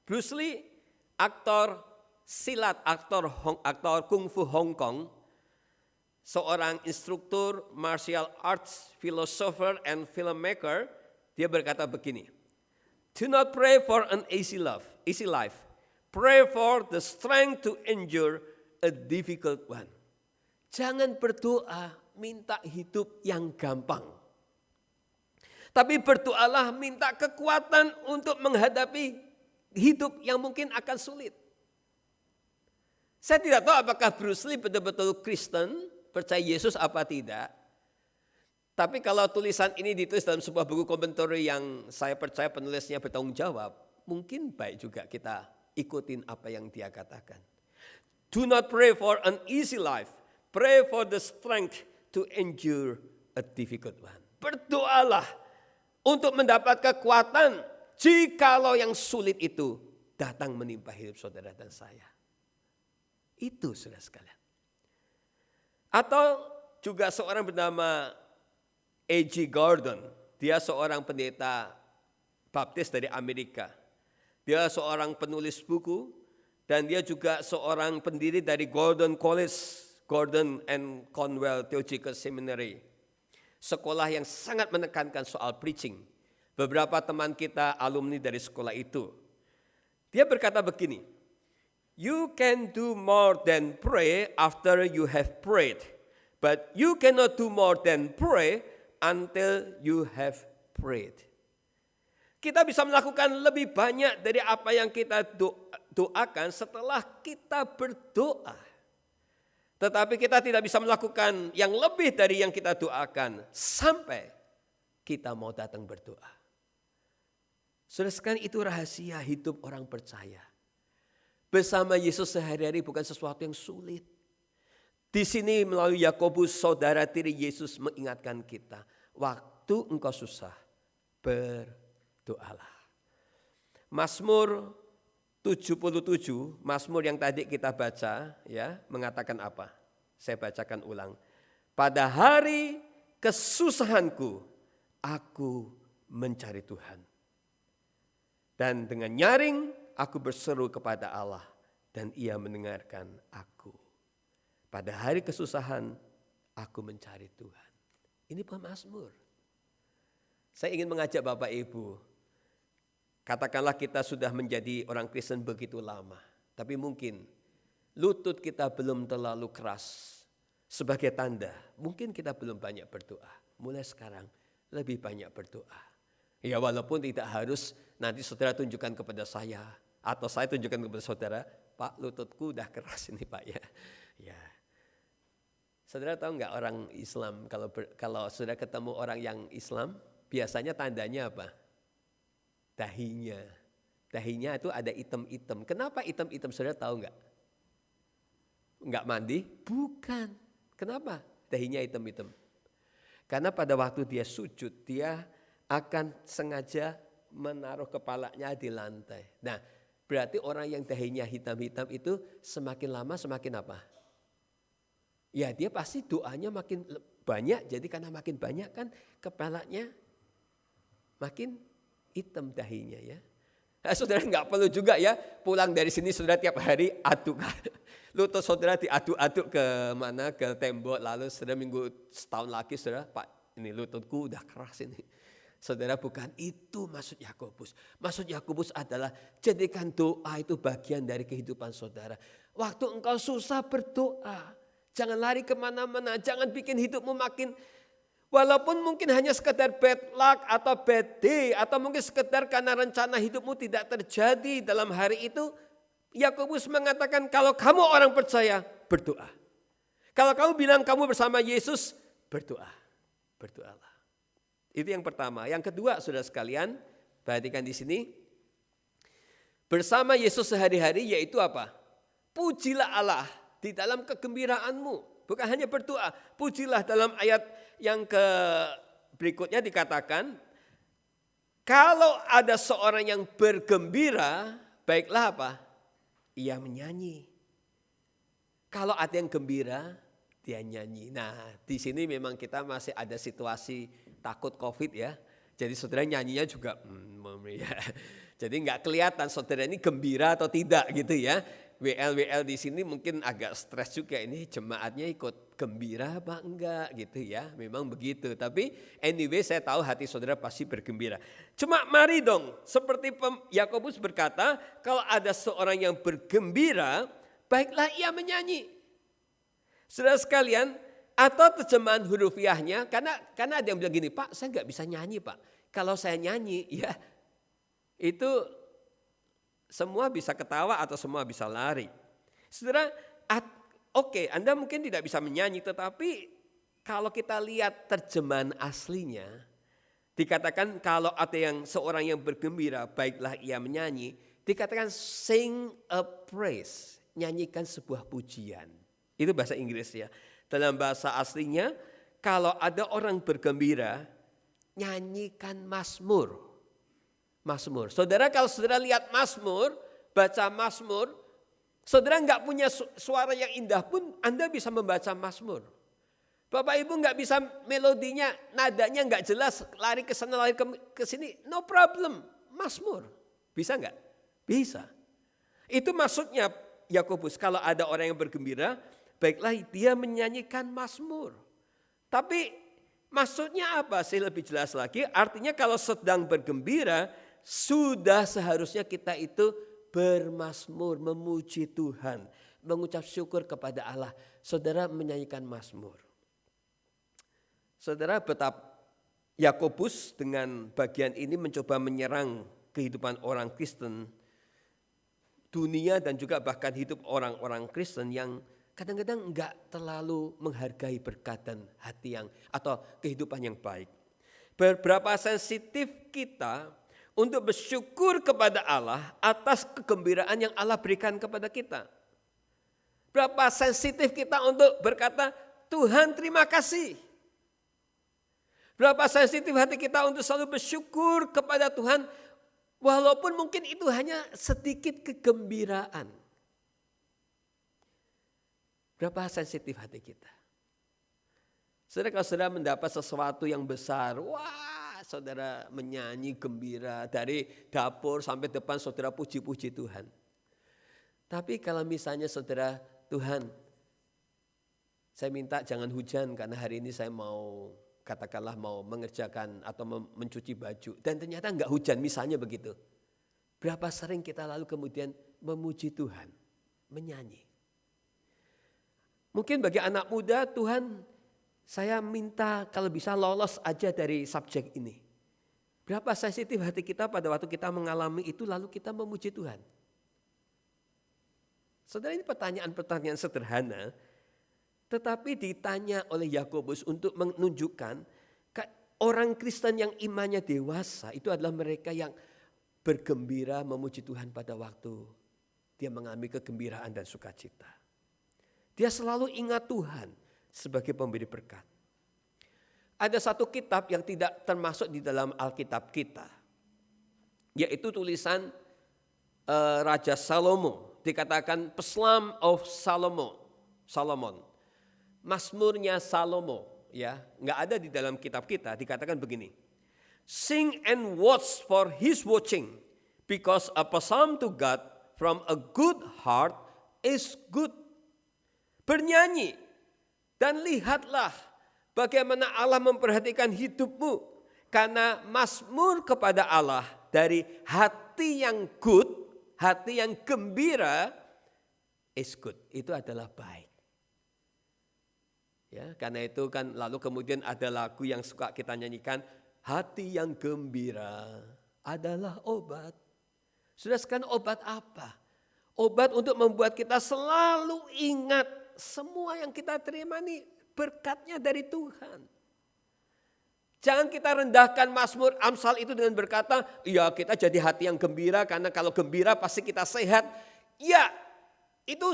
Bruce Lee aktor silat, aktor kungfu Hong Kong, seorang instruktur martial arts, philosopher and filmmaker, dia berkata begini, "Do not pray for an easy life. Pray for the strength to endure a difficult one." Jangan berdoa minta hidup yang gampang. Tapi berdoalah minta kekuatan untuk menghadapi hidup yang mungkin akan sulit. Saya tidak tahu apakah Bruce Lee betul-betul Kristen, percaya Yesus apa tidak. Tapi kalau tulisan ini ditulis dalam sebuah buku komentari yang saya percaya penulisnya bertanggung jawab, mungkin baik juga kita ikutin apa yang dia katakan. Do not pray for an easy life. Pray for the strength to endure a difficult one. Berdoalah untuk mendapat kekuatan jikalau yang sulit itu datang menimpa hidup saudara dan saya. Itu saudara sekalian. Atau juga seorang bernama A.G. Gordon. Dia seorang pendeta baptis dari Amerika. Dia seorang penulis buku dan dia juga seorang pendiri dari Gordon College, Gordon and Conwell Theological Seminary. Sekolah yang sangat menekankan soal preaching. Beberapa teman kita alumni dari sekolah itu. Dia berkata begini, "You can do more than pray after you have prayed. But you cannot do more than pray until you have prayed." Kita bisa melakukan lebih banyak dari apa yang kita doakan setelah kita berdoa. Tetapi kita tidak bisa melakukan yang lebih dari yang kita doakan sampai kita mau datang berdoa. Saudara sekalian, itu rahasia hidup orang percaya. Bersama Yesus sehari-hari bukan sesuatu yang sulit. Di sini melalui Yakobus, saudara tiri Yesus mengingatkan kita, waktu engkau susah, berdoalah. Mazmur 77, Mazmur yang tadi kita baca, ya, mengatakan apa? Saya bacakan ulang. Pada hari kesusahanku, aku mencari Tuhan. Dan dengan nyaring, aku berseru kepada Allah dan Ia mendengarkan aku. Pada hari kesusahan, aku mencari Tuhan. Ini pemazmur. Saya ingin mengajak Bapak Ibu, katakanlah kita sudah menjadi orang Kristen begitu lama, tapi mungkin lutut kita belum terlalu keras. Sebagai tanda, mungkin kita belum banyak berdoa. Mulai sekarang lebih banyak berdoa. Ya walaupun tidak harus nanti saudara tunjukkan kepada saya atau saya tunjukkan kepada saudara, Pak lututku udah keras ini Pak ya. Ya. Saudara tahu nggak orang Islam kalau saudara ketemu orang yang Islam biasanya tandanya apa? Dahinya. Dahinya itu ada item-item. Kenapa item-item saudara tahu nggak? Nggak mandi? Bukan. Kenapa dahinya item-item? Karena pada waktu dia sujud dia akan sengaja menaruh kepalanya di lantai. Nah, berarti orang yang dahinya hitam-hitam itu semakin lama semakin apa? Ya dia pasti doanya makin banyak, jadi karena makin banyak kan kepalanya makin hitam dahinya ya. Nah, saudara nggak perlu juga ya pulang dari sini saudara tiap hari aduk lutut saudara diaduk-aduk ke mana ke tembok, lalu saudara minggu setahun lagi saudara, Pak ini lututku udah keras ini. Saudara, bukan itu maksud Yakobus. Maksud Yakobus adalah jadikan doa itu bagian dari kehidupan saudara. Waktu engkau susah berdoa. Jangan lari kemana-mana. Jangan bikin hidupmu makin, walaupun mungkin hanya sekedar bad luck atau bad day. Atau mungkin sekedar karena rencana hidupmu tidak terjadi dalam hari itu. Yakobus mengatakan kalau kamu orang percaya, berdoa. Kalau kamu bilang kamu bersama Yesus, berdoa. Berdoalah. Itu yang pertama. Yang kedua, saudara sekalian, perhatikan di sini. Bersama Yesus sehari-hari yaitu apa? Pujilah Allah di dalam kegembiraanmu. Bukan hanya berdoa, pujilah dalam ayat yang berikutnya dikatakan, kalau ada seorang yang bergembira, baiklah apa? Ia menyanyi. Kalau ada yang gembira, dia nyanyi. Nah, di sini memang kita masih ada situasi takut COVID ya. Jadi saudara nyanyinya juga ya. Jadi nggak kelihatan saudara ini gembira atau tidak gitu ya. WL di sini mungkin agak stres juga, ini jemaatnya ikut gembira apa enggak gitu ya. Memang begitu. Tapi anyway saya tahu hati saudara pasti bergembira. Cuma mari dong, seperti Yakobus berkata, kalau ada seorang yang bergembira, baiklah ia menyanyi. Saudara sekalian, atau terjemahan hurufiahnya, karena ada yang bilang gini, Pak saya nggak bisa nyanyi Pak. Kalau saya nyanyi ya itu semua bisa ketawa atau semua bisa lari. Saudara, oke, Anda mungkin tidak bisa menyanyi, tetapi kalau kita lihat terjemahan aslinya, dikatakan kalau ada seorang yang bergembira, baiklah ia menyanyi, dikatakan sing a praise, nyanyikan sebuah pujian. Itu bahasa Inggris ya. Dalam bahasa aslinya, kalau ada orang bergembira, nyanyikan mazmur. Mazmur. Saudara, kalau saudara lihat mazmur, baca mazmur, saudara nggak punya suara yang indah pun Anda bisa membaca mazmur. Bapak Ibu nggak bisa melodinya, nadanya nggak jelas, lari ke sana, lari ke sini, no problem. Mazmur. Bisa nggak? Bisa. Itu maksudnya Yakobus, kalau ada orang yang bergembira, baiklah dia menyanyikan mazmur. Tapi maksudnya apa sih lebih jelas lagi? Artinya kalau sedang bergembira, sudah seharusnya kita itu bermazmur, memuji Tuhan, mengucap syukur kepada Allah. Saudara menyanyikan mazmur. Saudara, betapa Yakobus dengan bagian ini mencoba menyerang kehidupan orang Kristen, dunia dan juga bahkan hidup orang-orang Kristen yang kadang-kadang enggak terlalu menghargai berkat dan hati yang atau kehidupan yang baik. Beberapa sensitif kita untuk bersyukur kepada Allah atas kegembiraan yang Allah berikan kepada kita. Berapa sensitif kita untuk berkata, Tuhan terima kasih. Berapa sensitif hati kita untuk selalu bersyukur kepada Tuhan, walaupun mungkin itu hanya sedikit kegembiraan. Berapa sensitif hati kita. Saudara, kalau saudara mendapat sesuatu yang besar, wah saudara menyanyi gembira dari dapur sampai depan saudara puji-puji Tuhan. Tapi kalau misalnya saudara, Tuhan saya minta jangan hujan karena hari ini saya mau katakanlah mau mengerjakan atau mencuci baju. Dan ternyata enggak hujan misalnya begitu. Berapa sering kita lalu kemudian memuji Tuhan, menyanyi. Mungkin bagi anak muda, Tuhan saya minta kalau bisa lolos aja dari subjek ini. Berapa sensitif hati kita pada waktu kita mengalami itu lalu kita memuji Tuhan. Saudara, ini pertanyaan-pertanyaan sederhana, tetapi ditanya oleh Yakobus untuk menunjukkan orang Kristen yang imannya dewasa itu adalah mereka yang bergembira memuji Tuhan pada waktu dia mengalami kegembiraan dan sukacita. Dia selalu ingat Tuhan sebagai pemberi berkat. Ada satu kitab yang tidak termasuk di dalam Alkitab kita, yaitu tulisan Raja Salomo, dikatakan Psalm of Solomon, Mazmurnya Salomo, ya, nggak ada di dalam kitab kita. Dikatakan begini, sing and watch for his watching, because a psalm to God from a good heart is good. Bernyanyi dan lihatlah bagaimana Allah memperhatikan hidupmu, karena mazmur kepada Allah dari hati yang good, hati yang gembira is good. Itu adalah baik. Ya, karena itu kan lalu kemudian ada lagu yang suka kita nyanyikan, hati yang gembira adalah obat. Sudah sekarang obat apa? Obat untuk membuat kita selalu ingat semua yang kita terima ini berkatnya dari Tuhan. Jangan kita rendahkan Mazmur Amsal itu dengan berkata, ya kita jadi hati yang gembira karena kalau gembira pasti kita sehat. Ya, itu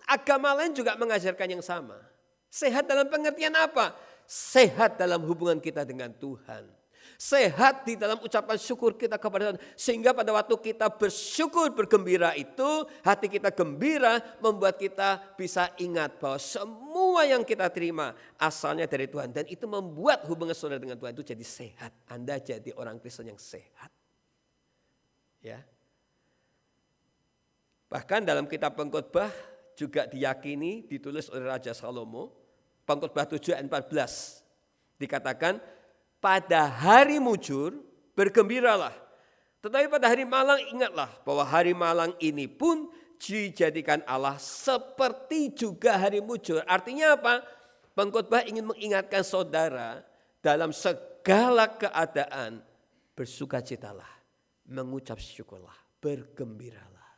agama lain juga mengajarkan yang sama. Sehat dalam pengertian apa? Sehat dalam hubungan kita dengan Tuhan. Sehat di dalam ucapan syukur kita kepada Tuhan. Sehingga pada waktu kita bersyukur, bergembira itu, hati kita gembira membuat kita bisa ingat bahwa semua yang kita terima asalnya dari Tuhan. Dan itu membuat hubungan saudara dengan Tuhan itu jadi sehat. Anda jadi orang Kristen yang sehat. Ya. Bahkan dalam kitab Pengkhotbah juga diyakini, ditulis oleh Raja Salomo, Pengkhotbah 7 ayat 14. Dikatakan, pada hari mujur bergembiralah. Tetapi pada hari malang ingatlah bahwa hari malang ini pun dijadikan Allah seperti juga hari mujur. Artinya apa? Pengkhotbah ingin mengingatkan saudara dalam segala keadaan bersukacitalah, mengucap syukurlah, bergembiralah.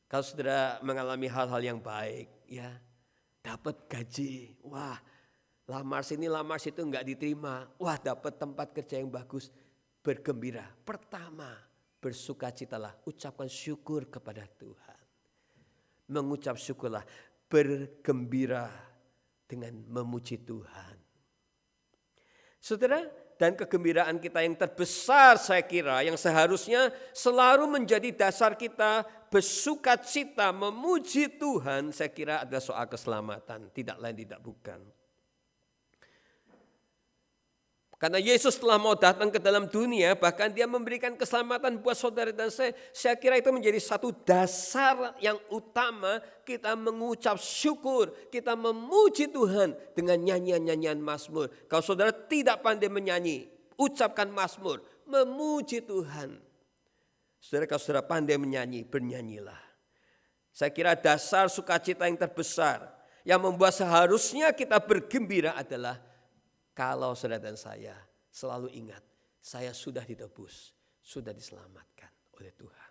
Kalau saudara mengalami hal-hal yang baik, ya, dapat gaji, wah, lamar sini, lamar situ enggak diterima. Wah, dapat tempat kerja yang bagus. Bergembira. Pertama, bersukacitalah. Ucapkan syukur kepada Tuhan. Mengucap syukurlah. Bergembira dengan memuji Tuhan. Saudara, dan kegembiraan kita yang terbesar saya kira, yang seharusnya selalu menjadi dasar kita bersukacita, memuji Tuhan, saya kira adalah soal keselamatan. Tidak lain, tidak bukan. Karena Yesus telah mau datang ke dalam dunia, bahkan dia memberikan keselamatan buat saudara dan saya. Saya kira itu menjadi satu dasar yang utama kita mengucap syukur, kita memuji Tuhan dengan nyanyian-nyanyian mazmur. Kalau saudara tidak pandai menyanyi, ucapkan mazmur, memuji Tuhan. Saudara, kalau saudara pandai menyanyi, bernyanyilah. Saya kira dasar sukacita yang terbesar yang membuat seharusnya kita bergembira adalah kalau saudara dan saya selalu ingat, saya sudah ditebus, sudah diselamatkan oleh Tuhan.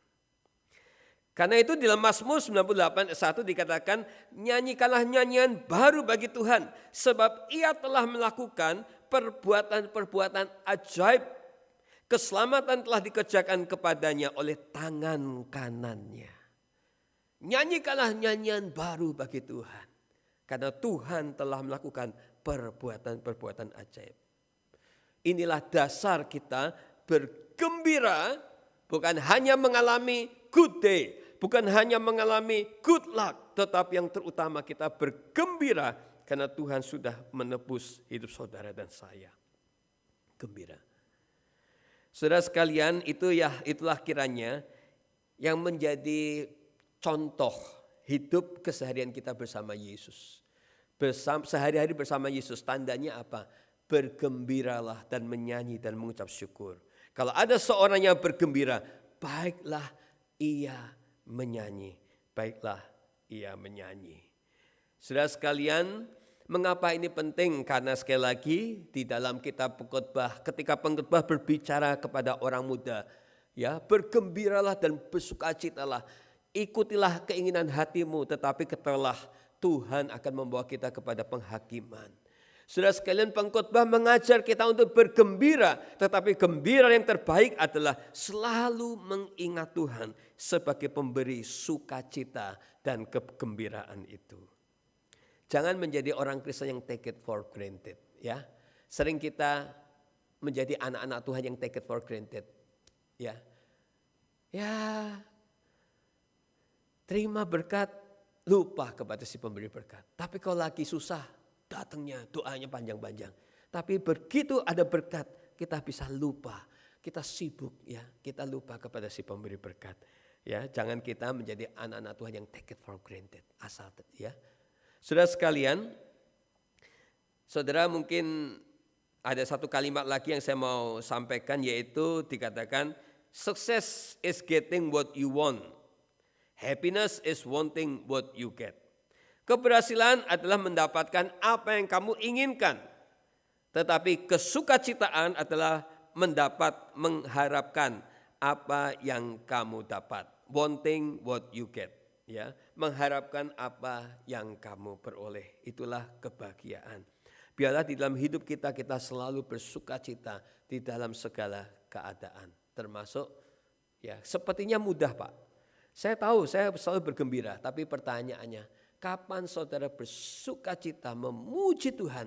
Karena itu di dalam Mazmur 98 ayat 1 dikatakan, nyanyikanlah nyanyian baru bagi Tuhan, sebab ia telah melakukan perbuatan-perbuatan ajaib. Keselamatan telah dikerjakan kepadanya oleh tangan kanannya. Nyanyikanlah nyanyian baru bagi Tuhan, karena Tuhan telah melakukan perbuatan-perbuatan ajaib. Inilah dasar kita bergembira, bukan hanya mengalami good day, bukan hanya mengalami good luck, tetapi yang terutama kita bergembira karena Tuhan sudah menebus hidup saudara dan saya. Gembira. Saudara sekalian, itulah kiranya yang menjadi contoh hidup keseharian kita bersama Yesus. Sehari-hari bersama Yesus, tandanya apa? Bergembiralah dan menyanyi dan mengucap syukur. Kalau ada seorang yang bergembira, baiklah ia menyanyi. Baiklah ia menyanyi. Saudara sekalian, Mengapa ini penting? Karena sekali lagi di dalam kitab pengkhotbah, ketika pengkhotbah berbicara kepada orang muda, ya, bergembiralah dan bersukacitalah, ikutilah keinginan hatimu, tetapi ketahuilah Tuhan akan membawa kita kepada penghakiman. Saudara sekalian, pengkhotbah mengajar kita untuk bergembira, tetapi gembira yang terbaik adalah selalu mengingat Tuhan sebagai pemberi sukacita dan kegembiraan itu. Jangan menjadi orang Kristen yang take it for granted, ya. Sering kita menjadi anak-anak Tuhan yang take it for granted, ya. Ya, terima berkat, lupa kepada si pemberi berkat. Tapi kalau lagi susah, datangnya doanya panjang-panjang. Tapi begitu ada berkat, kita bisa lupa, kita sibuk, ya, kita lupa kepada si pemberi berkat. Ya, jangan kita menjadi anak-anak Tuhan yang take it for granted, asal, ya. Saudara sekalian, saudara mungkin ada satu kalimat lagi yang saya mau sampaikan, yaitu dikatakan, success is getting what you want, happiness is wanting what you get. Keberhasilan adalah mendapatkan apa yang kamu inginkan, tetapi kesukacitaan adalah mengharapkan apa yang kamu dapat, wanting what you get. Ya, mengharapkan apa yang kamu peroleh, itulah kebahagiaan. Biarlah di dalam hidup kita selalu bersukacita di dalam segala keadaan, termasuk, ya, sepertinya mudah, Pak. Saya tahu saya selalu bergembira, tapi pertanyaannya, kapan saudara bersukacita memuji Tuhan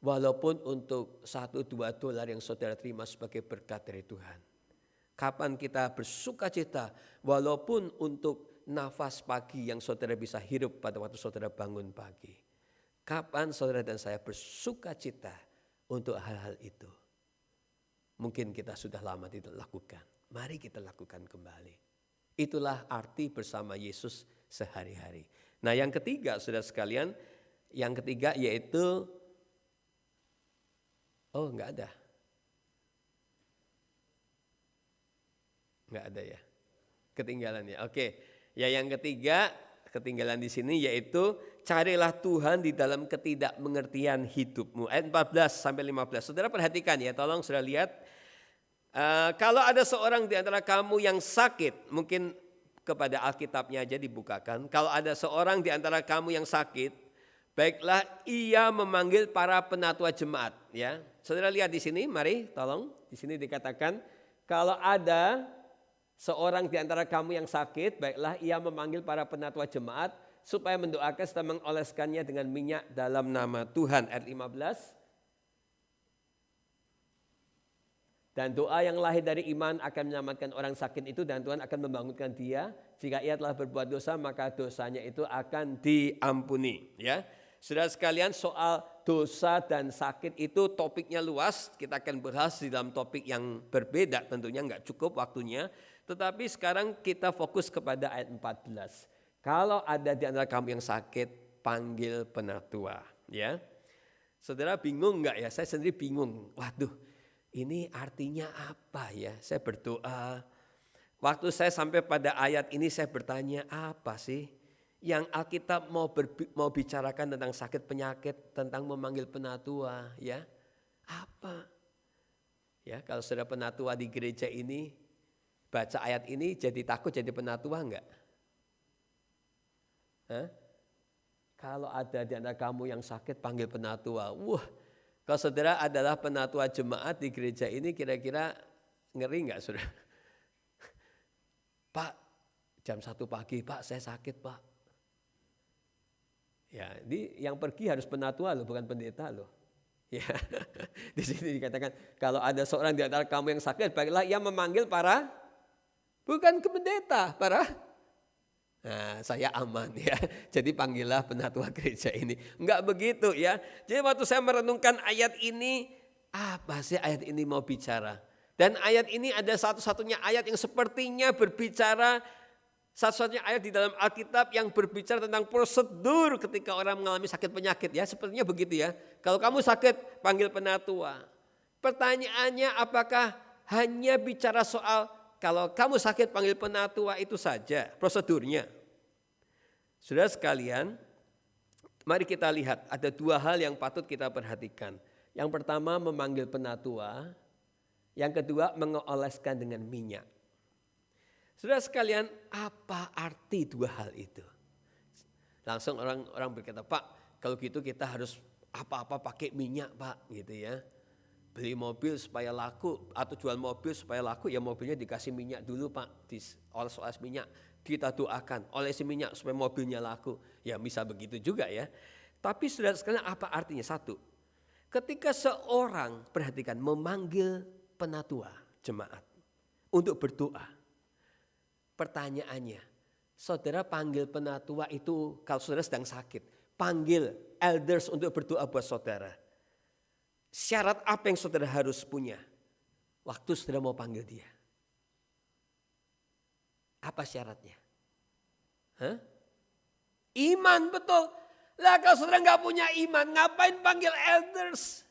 walaupun untuk $1-2 yang saudara terima sebagai berkat dari Tuhan? Kapan kita bersukacita walaupun untuk nafas pagi yang saudara bisa hirup pada waktu saudara bangun pagi? Kapan saudara dan saya bersukacita untuk hal-hal itu? Mungkin kita sudah lama tidak lakukan. Mari kita lakukan kembali. Itulah arti bersama Yesus sehari-hari. Nah, yang ketiga, saudara sekalian, yang ketiga yaitu, enggak ada. Enggak ada ya. Ketinggalan ya. Oke. Ya, yang ketiga ketinggalan di sini yaitu carilah Tuhan di dalam ketidakmengertian hidupmu. Ayat 14 sampai 15. Saudara perhatikan ya, tolong saudara lihat. Kalau ada seorang di antara kamu yang sakit, mungkin kepada Alkitabnya aja dibukakan. Kalau ada seorang di antara kamu yang sakit, baiklah ia memanggil para penatua jemaat. Ya, saudara lihat di sini, mari tolong. Di sini dikatakan kalau ada seorang di antara kamu yang sakit, baiklah ia memanggil para penatua jemaat supaya mendoakan serta mengoleskannya dengan minyak dalam nama Tuhan. Ayat 15. Dan doa yang lahir dari iman akan menyelamatkan orang sakit itu, dan Tuhan akan membangunkan dia. Jika ia telah berbuat dosa, maka dosanya itu akan diampuni. Ya, saudara sekalian, soal dosa dan sakit itu topiknya luas. Kita akan bahas di dalam topik yang berbeda, tentunya nggak cukup waktunya. Tetapi sekarang kita fokus kepada ayat 14. Kalau ada di antara kamu yang sakit, panggil penatua. Ya, saudara bingung nggak ya? Saya sendiri bingung. Waduh, ini artinya apa ya? Saya berdoa. Waktu saya sampai pada ayat ini saya bertanya, apa sih yang Alkitab mau bicarakan tentang sakit penyakit, tentang memanggil penatua, ya? Apa? Ya, kalau saudara penatua di gereja ini baca ayat ini jadi takut jadi penatua enggak? Kalau ada di antara kamu yang sakit, panggil penatua. Wah, kalau saudara adalah penatua jemaat di gereja ini, kira-kira ngeri enggak saudara? Pak, jam 1 pagi, Pak saya sakit Pak. Ya, ini yang pergi harus penatua loh, bukan pendeta loh. Ya, di sini dikatakan kalau ada seorang di antara kamu yang sakit, baiklah ia memanggil para, bukan ke pendeta, para. Nah, saya aman ya. Jadi panggillah penatua gereja ini. Enggak begitu ya. Jadi waktu saya merenungkan ayat ini, apa sih ayat ini mau bicara? Dan ayat ini ada satu-satunya ayat yang sepertinya berbicara, satu-satunya ayat di dalam Alkitab yang berbicara tentang prosedur ketika orang mengalami sakit penyakit ya. Sepertinya begitu ya. Kalau kamu sakit, panggil penatua. Pertanyaannya, apakah hanya bicara soal kalau kamu sakit panggil penatua itu saja prosedurnya? Saudara sekalian, Mari kita lihat, ada dua hal yang patut kita perhatikan. Yang pertama memanggil penatua, yang kedua mengoleskan dengan minyak. Saudara sekalian, apa arti dua hal itu? Langsung orang berkata, Pak, kalau gitu kita harus apa-apa pakai minyak, Pak, gitu ya. Beli mobil supaya laku atau jual mobil supaya laku, ya mobilnya dikasih minyak dulu, Pak, dioles-oles minyak. Kita doakan, olesi minyak supaya mobilnya laku. Ya bisa begitu juga ya. Tapi saudara sekalian, apa artinya? Satu, ketika seorang, perhatikan, memanggil penatua jemaat untuk berdoa. Pertanyaannya, saudara panggil penatua itu kalau saudara sedang sakit. Panggil elders untuk berdoa buat saudara. Syarat apa yang saudara harus punya waktu saudara mau panggil dia? Apa syaratnya? Hah? Iman, betul. Lah kalau saudara nggak punya iman, ngapain panggil elders?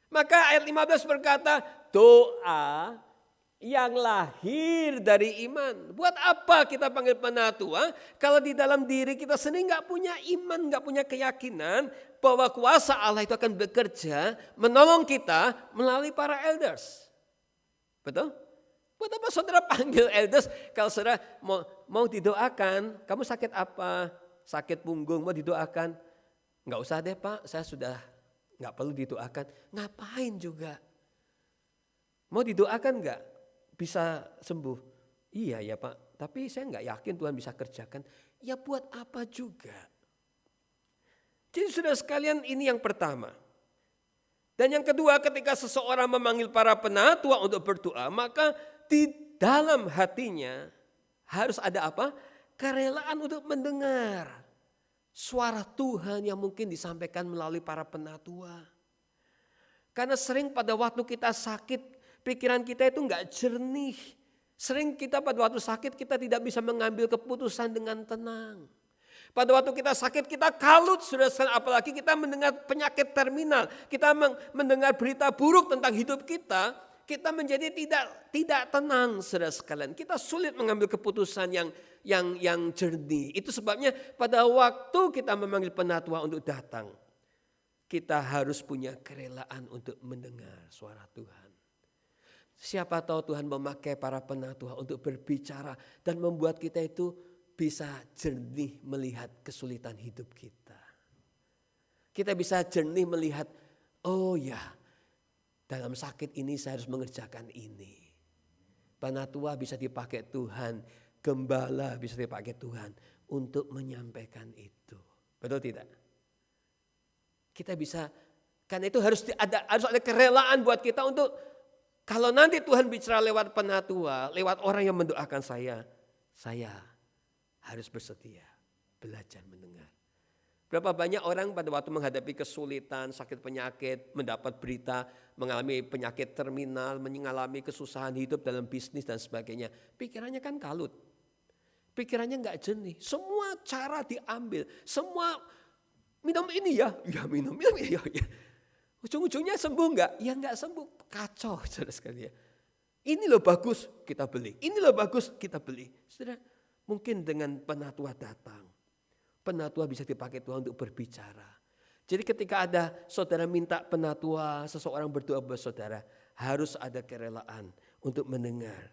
Maka ayat 15 berkata, doa yang lahir dari iman. Buat apa kita panggil penatua kalau di dalam diri kita sendiri nggak punya iman, nggak punya keyakinan bahwa kuasa Allah itu akan bekerja menolong kita melalui para elders. Betul? Buat apa saudara panggil elders kalau saudara mau didoakan? Kamu sakit apa? Sakit punggung mau didoakan? Nggak usah deh Pak, saya sudah nggak perlu didoakan. Ngapain juga? Mau didoakan nggak? Bisa sembuh? Iya ya Pak, tapi saya nggak yakin Tuhan bisa kerjakan. Ya buat apa juga? Jadi saudara sekalian, ini yang pertama. Dan yang kedua, ketika seseorang memanggil para penatua untuk berdoa, maka di dalam hatinya harus ada apa? Kerelaan untuk mendengar suara Tuhan yang mungkin disampaikan melalui para penatua. Karena sering pada waktu kita sakit, pikiran kita itu enggak jernih. Sering kita pada waktu sakit kita tidak bisa mengambil keputusan dengan tenang. Pada waktu kita sakit kita kalut, saudara, apalagi kita mendengar penyakit terminal. Kita mendengar berita buruk tentang hidup kita menjadi tidak tenang, saudara sekalian. Kita sulit mengambil keputusan yang jernih. Itu sebabnya pada waktu kita memanggil penatua untuk datang, kita harus punya kerelaan untuk mendengar suara Tuhan. Siapa tahu Tuhan memakai para penatua untuk berbicara dan membuat kita itu bisa jernih melihat kesulitan hidup kita. Kita bisa jernih melihat, oh ya, dalam sakit ini saya harus mengerjakan ini. Penatua bisa dipakai Tuhan, gembala bisa dipakai Tuhan untuk menyampaikan itu. Betul tidak? Kita bisa, karena itu harus ada kerelaan buat kita untuk, kalau nanti Tuhan bicara lewat penatua, lewat orang yang mendoakan saya harus bersedia belajar mendengar. Berapa banyak orang pada waktu menghadapi kesulitan, sakit penyakit, mendapat berita, mengalami penyakit terminal, mengalami kesusahan hidup dalam bisnis dan sebagainya. Pikirannya kan kalut. Pikirannya enggak jernih. Semua cara diambil. Semua minum ini ya minum ya. Ujung-ujungnya sembuh enggak? Ya enggak sembuh. Kacau saudara sekalian. Ini loh bagus, kita beli. Ini loh bagus, kita beli. Saudara, mungkin dengan penatua datang, penatua bisa dipakai Tuhan untuk berbicara. Jadi ketika ada saudara minta penatua, seseorang berdoa buat saudara, harus ada kerelaan untuk mendengar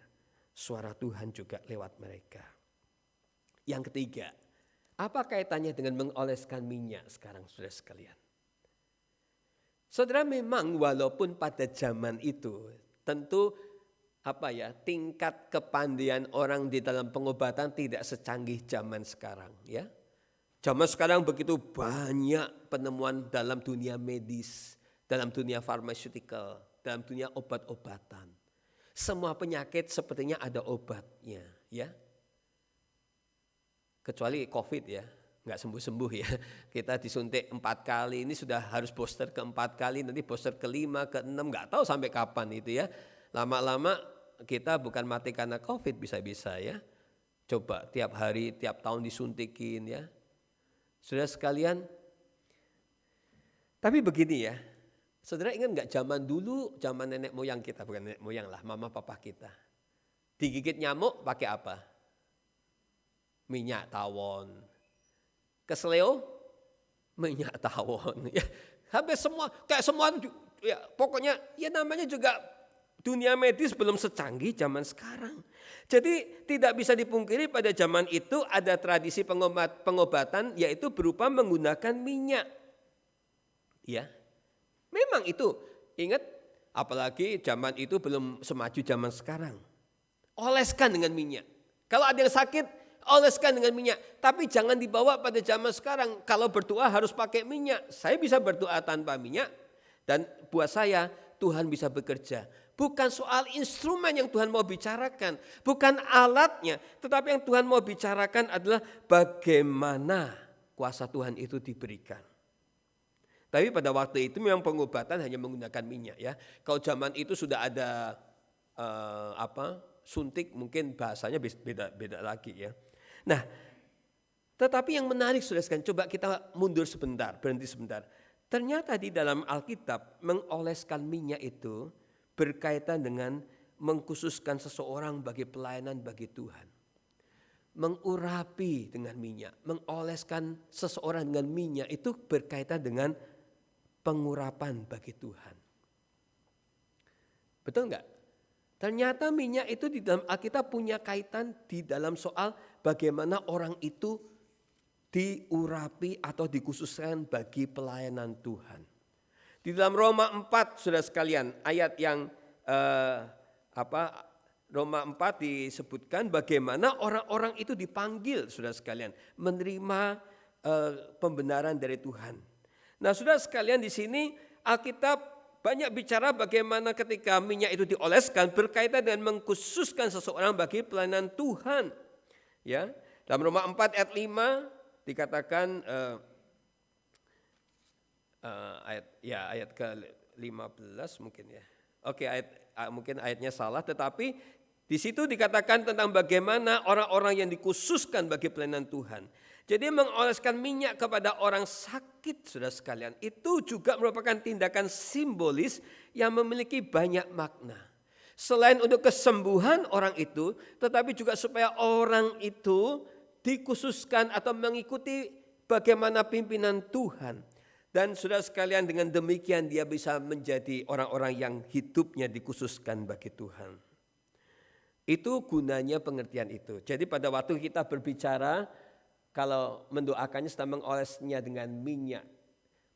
suara Tuhan juga lewat mereka. Yang ketiga, apa kaitannya dengan mengoleskan minyak sekarang saudara sekalian? Saudara, memang walaupun pada zaman itu tentu tingkat kepandaian orang di dalam pengobatan tidak secanggih zaman sekarang ya. Zaman sekarang begitu banyak penemuan dalam dunia medis, dalam dunia farmaceutical, dalam dunia obat-obatan. Semua penyakit sepertinya ada obatnya ya. Kecuali COVID ya, nggak sembuh-sembuh ya. Kita disuntik 4 kali, ini sudah harus booster ke-4 kali, nanti booster ke-5, ke-6, nggak tahu sampai kapan itu ya. Lama-lama kita bukan mati karena COVID bisa-bisa ya. Coba tiap hari, tiap tahun disuntikin ya. Saudara sekalian, tapi begini ya. Saudara ingat nggak zaman dulu, zaman nenek moyang kita, bukan nenek moyang lah, mama papa kita. Digigit nyamuk pakai apa? Minyak tawon. Keseleo minyak tawon. Ya, hampir semua, kayak semua, ya pokoknya ya namanya juga dunia medis belum secanggih zaman sekarang. Jadi tidak bisa dipungkiri pada zaman itu ada tradisi pengobatan yaitu berupa menggunakan minyak. Ya, memang itu, ingat apalagi zaman itu belum semaju zaman sekarang. Oleskan dengan minyak. Kalau ada yang sakit, oleskan dengan minyak. Tapi jangan dibawa pada zaman sekarang. Kalau berdoa harus pakai minyak. Saya bisa berdoa tanpa minyak. Dan buat saya Tuhan bisa bekerja. Bukan soal instrumen yang Tuhan mau bicarakan. Bukan alatnya. Tetapi yang Tuhan mau bicarakan adalah bagaimana kuasa Tuhan itu diberikan. Tapi pada waktu itu memang pengobatan hanya menggunakan minyak ya. Kalau zaman itu sudah ada suntik, mungkin bahasanya beda lagi ya. Nah, tetapi yang menarik saudara sekalian, coba kita mundur sebentar, berhenti sebentar. Ternyata di dalam Alkitab mengoleskan minyak itu berkaitan dengan mengkhususkan seseorang bagi pelayanan bagi Tuhan. Mengurapi dengan minyak, mengoleskan seseorang dengan minyak itu berkaitan dengan pengurapan bagi Tuhan. Betul enggak? Ternyata minyak itu di dalam Alkitab punya kaitan di dalam soal bagaimana orang itu diurapi atau dikhususkan bagi pelayanan Tuhan. Di dalam Roma 4 saudara sekalian, ayat yang Roma 4 disebutkan bagaimana orang-orang itu dipanggil saudara sekalian menerima pembenaran dari Tuhan. Nah, saudara sekalian di sini Alkitab banyak bicara bagaimana ketika minyak itu dioleskan berkaitan dengan mengkhususkan seseorang bagi pelayanan Tuhan. Ya, dalam Roma 4 ayat 5 dikatakan ayat ke-15 mungkin ya. Oke, mungkin ayatnya salah, tetapi di situ dikatakan tentang bagaimana orang-orang yang dikhususkan bagi pelayanan Tuhan. Jadi mengoleskan minyak kepada orang sakit saudara sekalian itu juga merupakan tindakan simbolis yang memiliki banyak makna. Selain untuk kesembuhan orang itu, tetapi juga supaya orang itu dikhususkan atau mengikuti bagaimana pimpinan Tuhan. Dan saudara sekalian dengan demikian dia bisa menjadi orang-orang yang hidupnya dikhususkan bagi Tuhan. Itu gunanya pengertian itu. Jadi pada waktu kita berbicara, kalau mendoakannya sedang mengolesnya dengan minyak.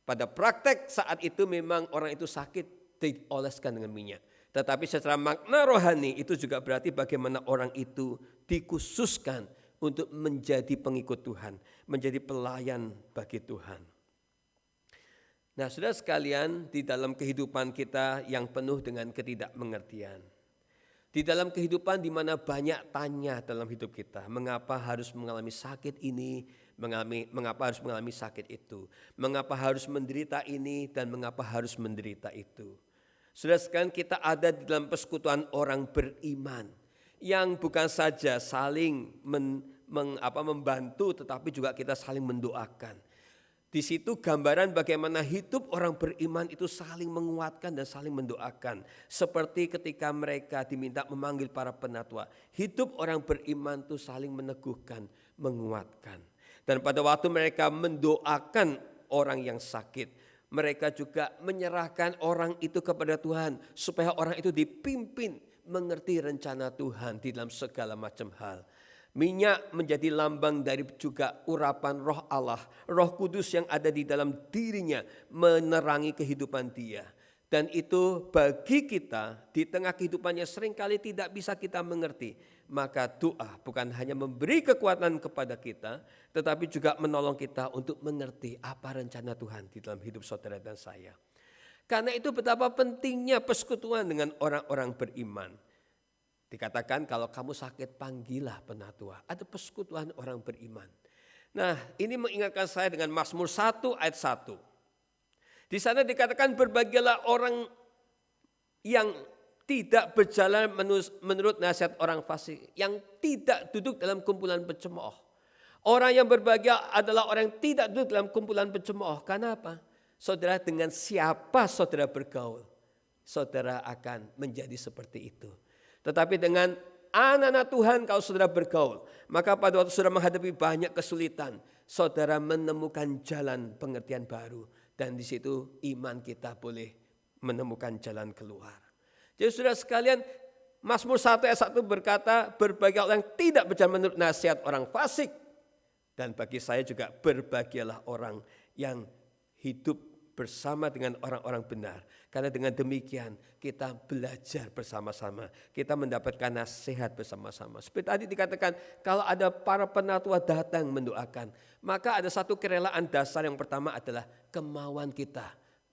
Pada praktek saat itu memang orang itu sakit dioleskan dengan minyak. Tetapi secara makna rohani itu juga berarti bagaimana orang itu dikhususkan untuk menjadi pengikut Tuhan. Menjadi pelayan bagi Tuhan. Nah, saudara sekalian, di dalam kehidupan kita yang penuh dengan ketidakmengertian. Di dalam kehidupan di mana banyak tanya dalam hidup kita, mengapa harus mengalami sakit ini, mengapa harus mengalami sakit itu, mengapa harus menderita ini dan mengapa harus menderita itu. Saudara sekalian, kita ada di dalam persekutuan orang beriman yang bukan saja saling membantu, tetapi juga kita saling mendoakan. Di situ gambaran bagaimana hidup orang beriman itu saling menguatkan dan saling mendoakan. Seperti ketika mereka diminta memanggil para penatua. Hidup orang beriman itu saling meneguhkan, menguatkan. Dan pada waktu mereka mendoakan orang yang sakit, mereka juga menyerahkan orang itu kepada Tuhan. Supaya orang itu dipimpin mengerti rencana Tuhan di dalam segala macam hal. Minyak menjadi lambang dari juga urapan roh Allah. Roh Kudus yang ada di dalam dirinya menerangi kehidupan dia. Dan itu bagi kita di tengah kehidupannya seringkali tidak bisa kita mengerti. Maka doa bukan hanya memberi kekuatan kepada kita, tetapi juga menolong kita untuk mengerti apa rencana Tuhan di dalam hidup saudara dan saya. Karena itu betapa pentingnya persekutuan dengan orang-orang beriman. Dikatakan kalau kamu sakit panggillah penatua. Ada persekutuan orang beriman. Nah, ini mengingatkan saya dengan Mazmur 1 ayat 1. Di sana dikatakan berbahagialah orang yang tidak berjalan menurut nasihat orang fasik, yang tidak duduk dalam kumpulan pencemooh. Orang yang berbahagia adalah orang yang tidak duduk dalam kumpulan pencemooh. Karena apa? Saudara, dengan siapa saudara bergaul, saudara akan menjadi seperti itu. Tetapi dengan anak-anak Tuhan kalau saudara bergaul. Maka pada waktu saudara menghadapi banyak kesulitan, saudara menemukan jalan pengertian baru. Dan di situ iman kita boleh menemukan jalan keluar. Jadi saudara sekalian, Mazmur 1 ayat 1 berkata, berbahagialah orang yang tidak berjalan menurut nasihat orang fasik. Dan bagi saya juga berbahagialah orang yang hidup bersama dengan orang-orang benar. Karena dengan demikian kita belajar bersama-sama. Kita mendapatkan nasihat bersama-sama. Seperti tadi dikatakan, kalau ada para penatua datang mendoakan, maka ada satu kerelaan dasar. Yang pertama adalah kemauan kita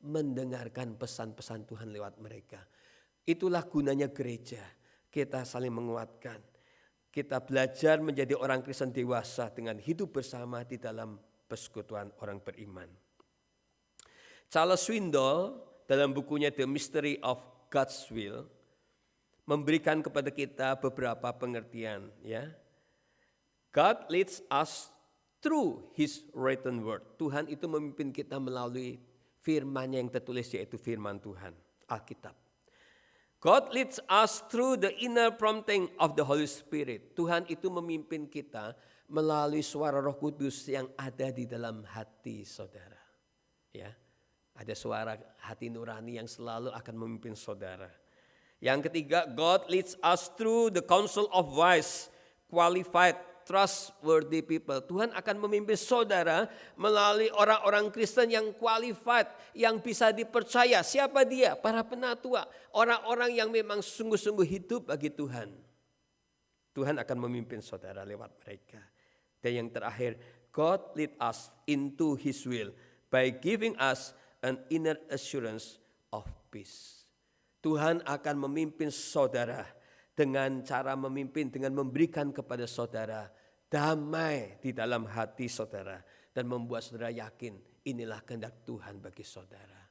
mendengarkan pesan-pesan Tuhan lewat mereka. Itulah gunanya gereja. Kita saling menguatkan. Kita belajar menjadi orang Kristen dewasa dengan hidup bersama di dalam persekutuan orang beriman. Charles Swindoll dalam bukunya The Mystery of God's Will memberikan kepada kita beberapa pengertian. Ya, God leads us through His written word. Tuhan itu memimpin kita melalui firman-Nya yang tertulis, yaitu firman Tuhan, Alkitab. God leads us through the inner prompting of the Holy Spirit. Tuhan itu memimpin kita melalui suara Roh Kudus yang ada di dalam hati saudara. Ya. Ada suara hati nurani yang selalu akan memimpin saudara. Yang ketiga, God leads us through the counsel of wise, qualified, trustworthy people. Tuhan akan memimpin saudara melalui orang-orang Kristen yang qualified, yang bisa dipercaya. Siapa dia? Para penatua, orang-orang yang memang sungguh-sungguh hidup bagi Tuhan. Tuhan akan memimpin saudara lewat mereka. Dan yang terakhir, God lead us into His will by giving us an inner assurance of peace. Tuhan akan memimpin saudara dengan cara memimpin, dengan memberikan kepada saudara damai di dalam hati saudara. Dan membuat saudara yakin inilah kehendak Tuhan bagi saudara.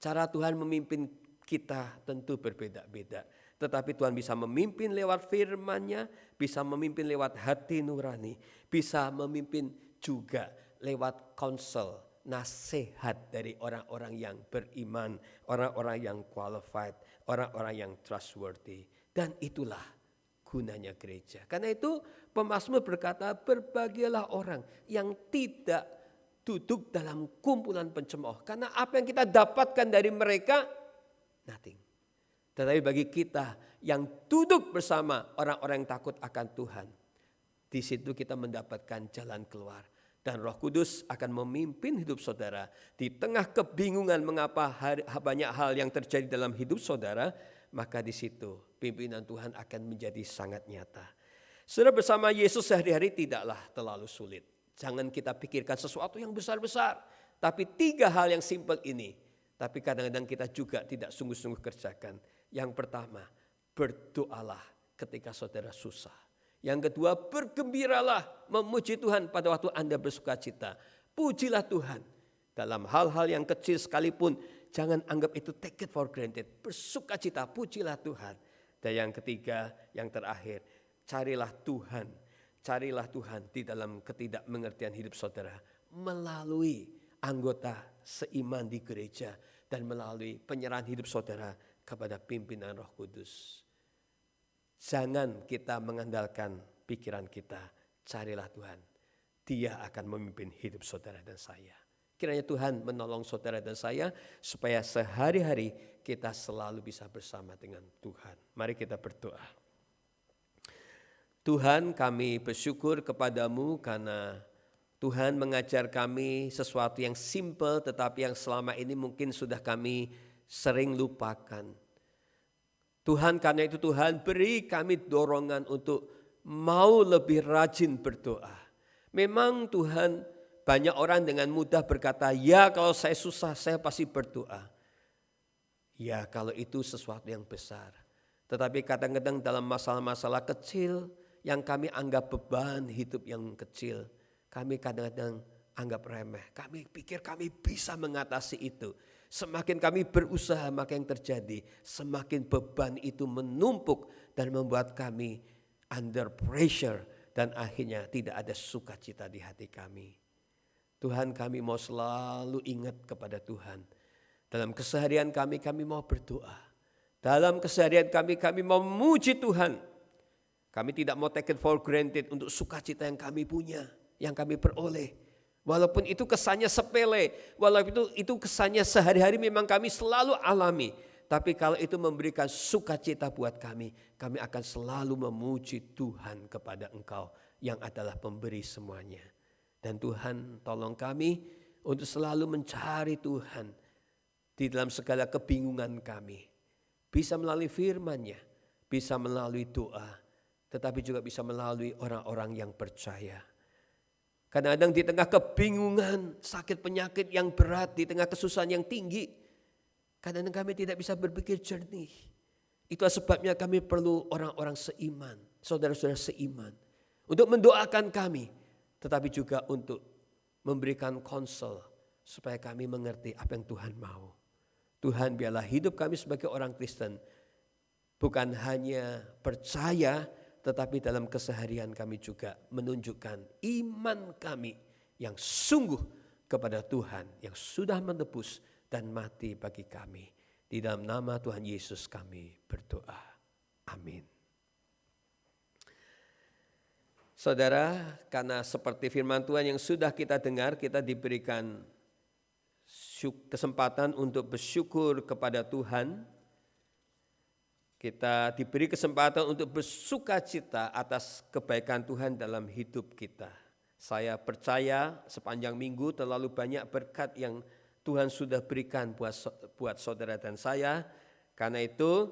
Cara Tuhan memimpin kita tentu berbeda-beda. Tetapi Tuhan bisa memimpin lewat firman-Nya, bisa memimpin lewat hati nurani, bisa memimpin juga lewat counsel, nasihat dari orang-orang yang beriman, orang-orang yang qualified, orang-orang yang trustworthy. Dan itulah gunanya gereja. Karena itu pemazmur berkata, berbahagialah orang yang tidak duduk dalam kumpulan pencemooh. Karena apa yang kita dapatkan dari mereka, nothing. Tetapi bagi kita yang duduk bersama orang-orang yang takut akan Tuhan, di situ kita mendapatkan jalan keluar. Dan Roh Kudus akan memimpin hidup saudara. Di tengah kebingungan mengapa banyak hal yang terjadi dalam hidup saudara, maka di situ pimpinan Tuhan akan menjadi sangat nyata. Saudara, bersama Yesus sehari-hari tidaklah terlalu sulit. Jangan kita pikirkan sesuatu yang besar-besar. Tapi 3 hal yang simpel ini, tapi kadang-kadang kita juga tidak sungguh-sungguh kerjakan. Yang pertama, berdoalah ketika saudara susah. Yang kedua, bergembiralah, memuji Tuhan pada waktu Anda bersuka cita. Pujilah Tuhan. Dalam hal-hal yang kecil sekalipun, jangan anggap itu take it for granted. Bersuka cita, pujilah Tuhan. Dan yang ketiga, yang terakhir, carilah Tuhan. Carilah Tuhan di dalam ketidakmengertian hidup saudara. Melalui anggota seiman di gereja. Dan melalui penyerahan hidup saudara kepada pimpinan Roh Kudus. Jangan kita mengandalkan pikiran kita, carilah Tuhan. Dia akan memimpin hidup saudara dan saya. Kiranya Tuhan menolong saudara dan saya supaya sehari-hari kita selalu bisa bersama dengan Tuhan. Mari kita berdoa. Tuhan, kami bersyukur kepadamu karena Tuhan mengajar kami sesuatu yang simple tetapi yang selama ini mungkin sudah kami sering lupakan. Tuhan, karena itu Tuhan beri kami dorongan untuk mau lebih rajin berdoa. Memang Tuhan, banyak orang dengan mudah berkata, ya kalau saya susah saya pasti berdoa. Ya kalau itu sesuatu yang besar. Tetapi kadang-kadang dalam masalah-masalah kecil yang kami anggap beban hidup yang kecil, kami kadang-kadang anggap remeh. Kami pikir kami bisa mengatasi itu. Semakin kami berusaha, maka yang terjadi semakin beban itu menumpuk dan membuat kami under pressure dan akhirnya tidak ada sukacita di hati kami. Tuhan, kami mau selalu ingat kepada Tuhan. Dalam keseharian kami mau berdoa. Dalam keseharian kami mau memuji Tuhan. Kami tidak mau take it for granted untuk sukacita yang kami punya, yang kami peroleh. Walaupun itu kesannya sepele, walaupun itu kesannya sehari-hari memang kami selalu alami. Tapi kalau itu memberikan sukacita buat kami akan selalu memuji Tuhan kepada Engkau yang adalah pemberi semuanya. Dan Tuhan tolong kami untuk selalu mencari Tuhan di dalam segala kebingungan kami. Bisa melalui firman-Nya, bisa melalui doa, tetapi juga bisa melalui orang-orang yang percaya. Kadang-kadang di tengah kebingungan, sakit penyakit yang berat, di tengah kesusahan yang tinggi, kadang-kadang kami tidak bisa berpikir jernih. Itulah sebabnya kami perlu orang-orang seiman, saudara-saudara seiman, untuk mendoakan kami, tetapi juga untuk memberikan konsel supaya kami mengerti apa yang Tuhan mau. Tuhan, biarlah hidup kami sebagai orang Kristen bukan hanya percaya, tetapi dalam keseharian kami juga menunjukkan iman kami yang sungguh kepada Tuhan yang sudah menebus dan mati bagi kami. Di dalam nama Tuhan Yesus kami berdoa. Amin. Saudara, karena seperti firman Tuhan yang sudah kita dengar, kita diberikan kesempatan untuk bersyukur kepada Tuhan. Kita diberi kesempatan untuk bersukacita atas kebaikan Tuhan dalam hidup kita. Saya percaya sepanjang minggu terlalu banyak berkat yang Tuhan sudah berikan buat saudara dan saya. Karena itu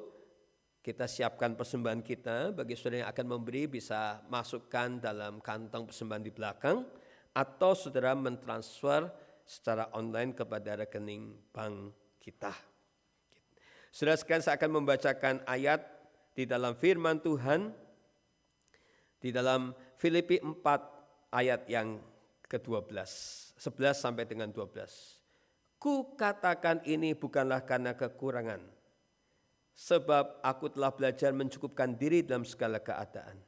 kita siapkan persembahan kita. Bagi saudara yang akan memberi bisa masukkan dalam kantong persembahan di belakang. Atau saudara mentransfer secara online kepada rekening bank kita. Saudara sekalian, saya akan membacakan ayat di dalam firman Tuhan. Di dalam Filipi 4 ayat yang ke-12. 11 sampai dengan 12. Ku katakan ini bukanlah karena kekurangan. Sebab aku telah belajar mencukupkan diri dalam segala keadaan.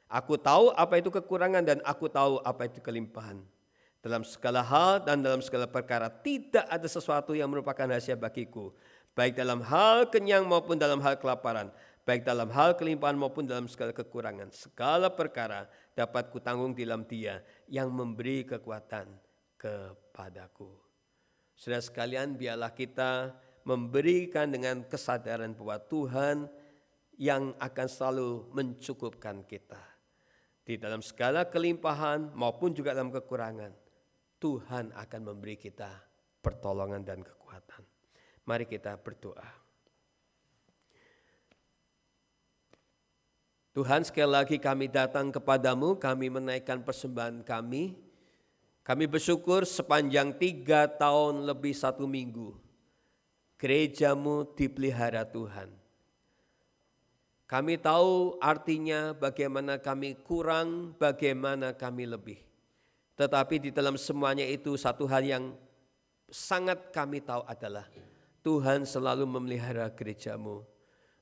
Aku tahu apa itu kekurangan dan aku tahu apa itu kelimpahan. Dalam segala hal dan dalam segala perkara tidak ada sesuatu yang merupakan rahasia bagiku. Baik dalam hal kenyang maupun dalam hal kelaparan. Baik dalam hal kelimpahan maupun dalam segala kekurangan. Segala perkara dapat kutanggung dalam Dia yang memberi kekuatan kepadaku. Saudara sekalian, biarlah kita memberikan dengan kesadaran bahwa Tuhan yang akan selalu mencukupkan kita. Di dalam segala kelimpahan maupun juga dalam kekurangan, Tuhan akan memberi kita pertolongan dan kekuatan. Mari kita berdoa. Tuhan, sekali lagi kami datang kepadamu, kami menaikkan persembahan kami. Kami bersyukur sepanjang 3 tahun lebih 1 minggu, gerejamu dipelihara Tuhan. Kami tahu artinya bagaimana kami kurang, bagaimana kami lebih. Tetapi di dalam semuanya itu satu hal yang sangat kami tahu adalah Tuhan selalu memelihara gerejamu.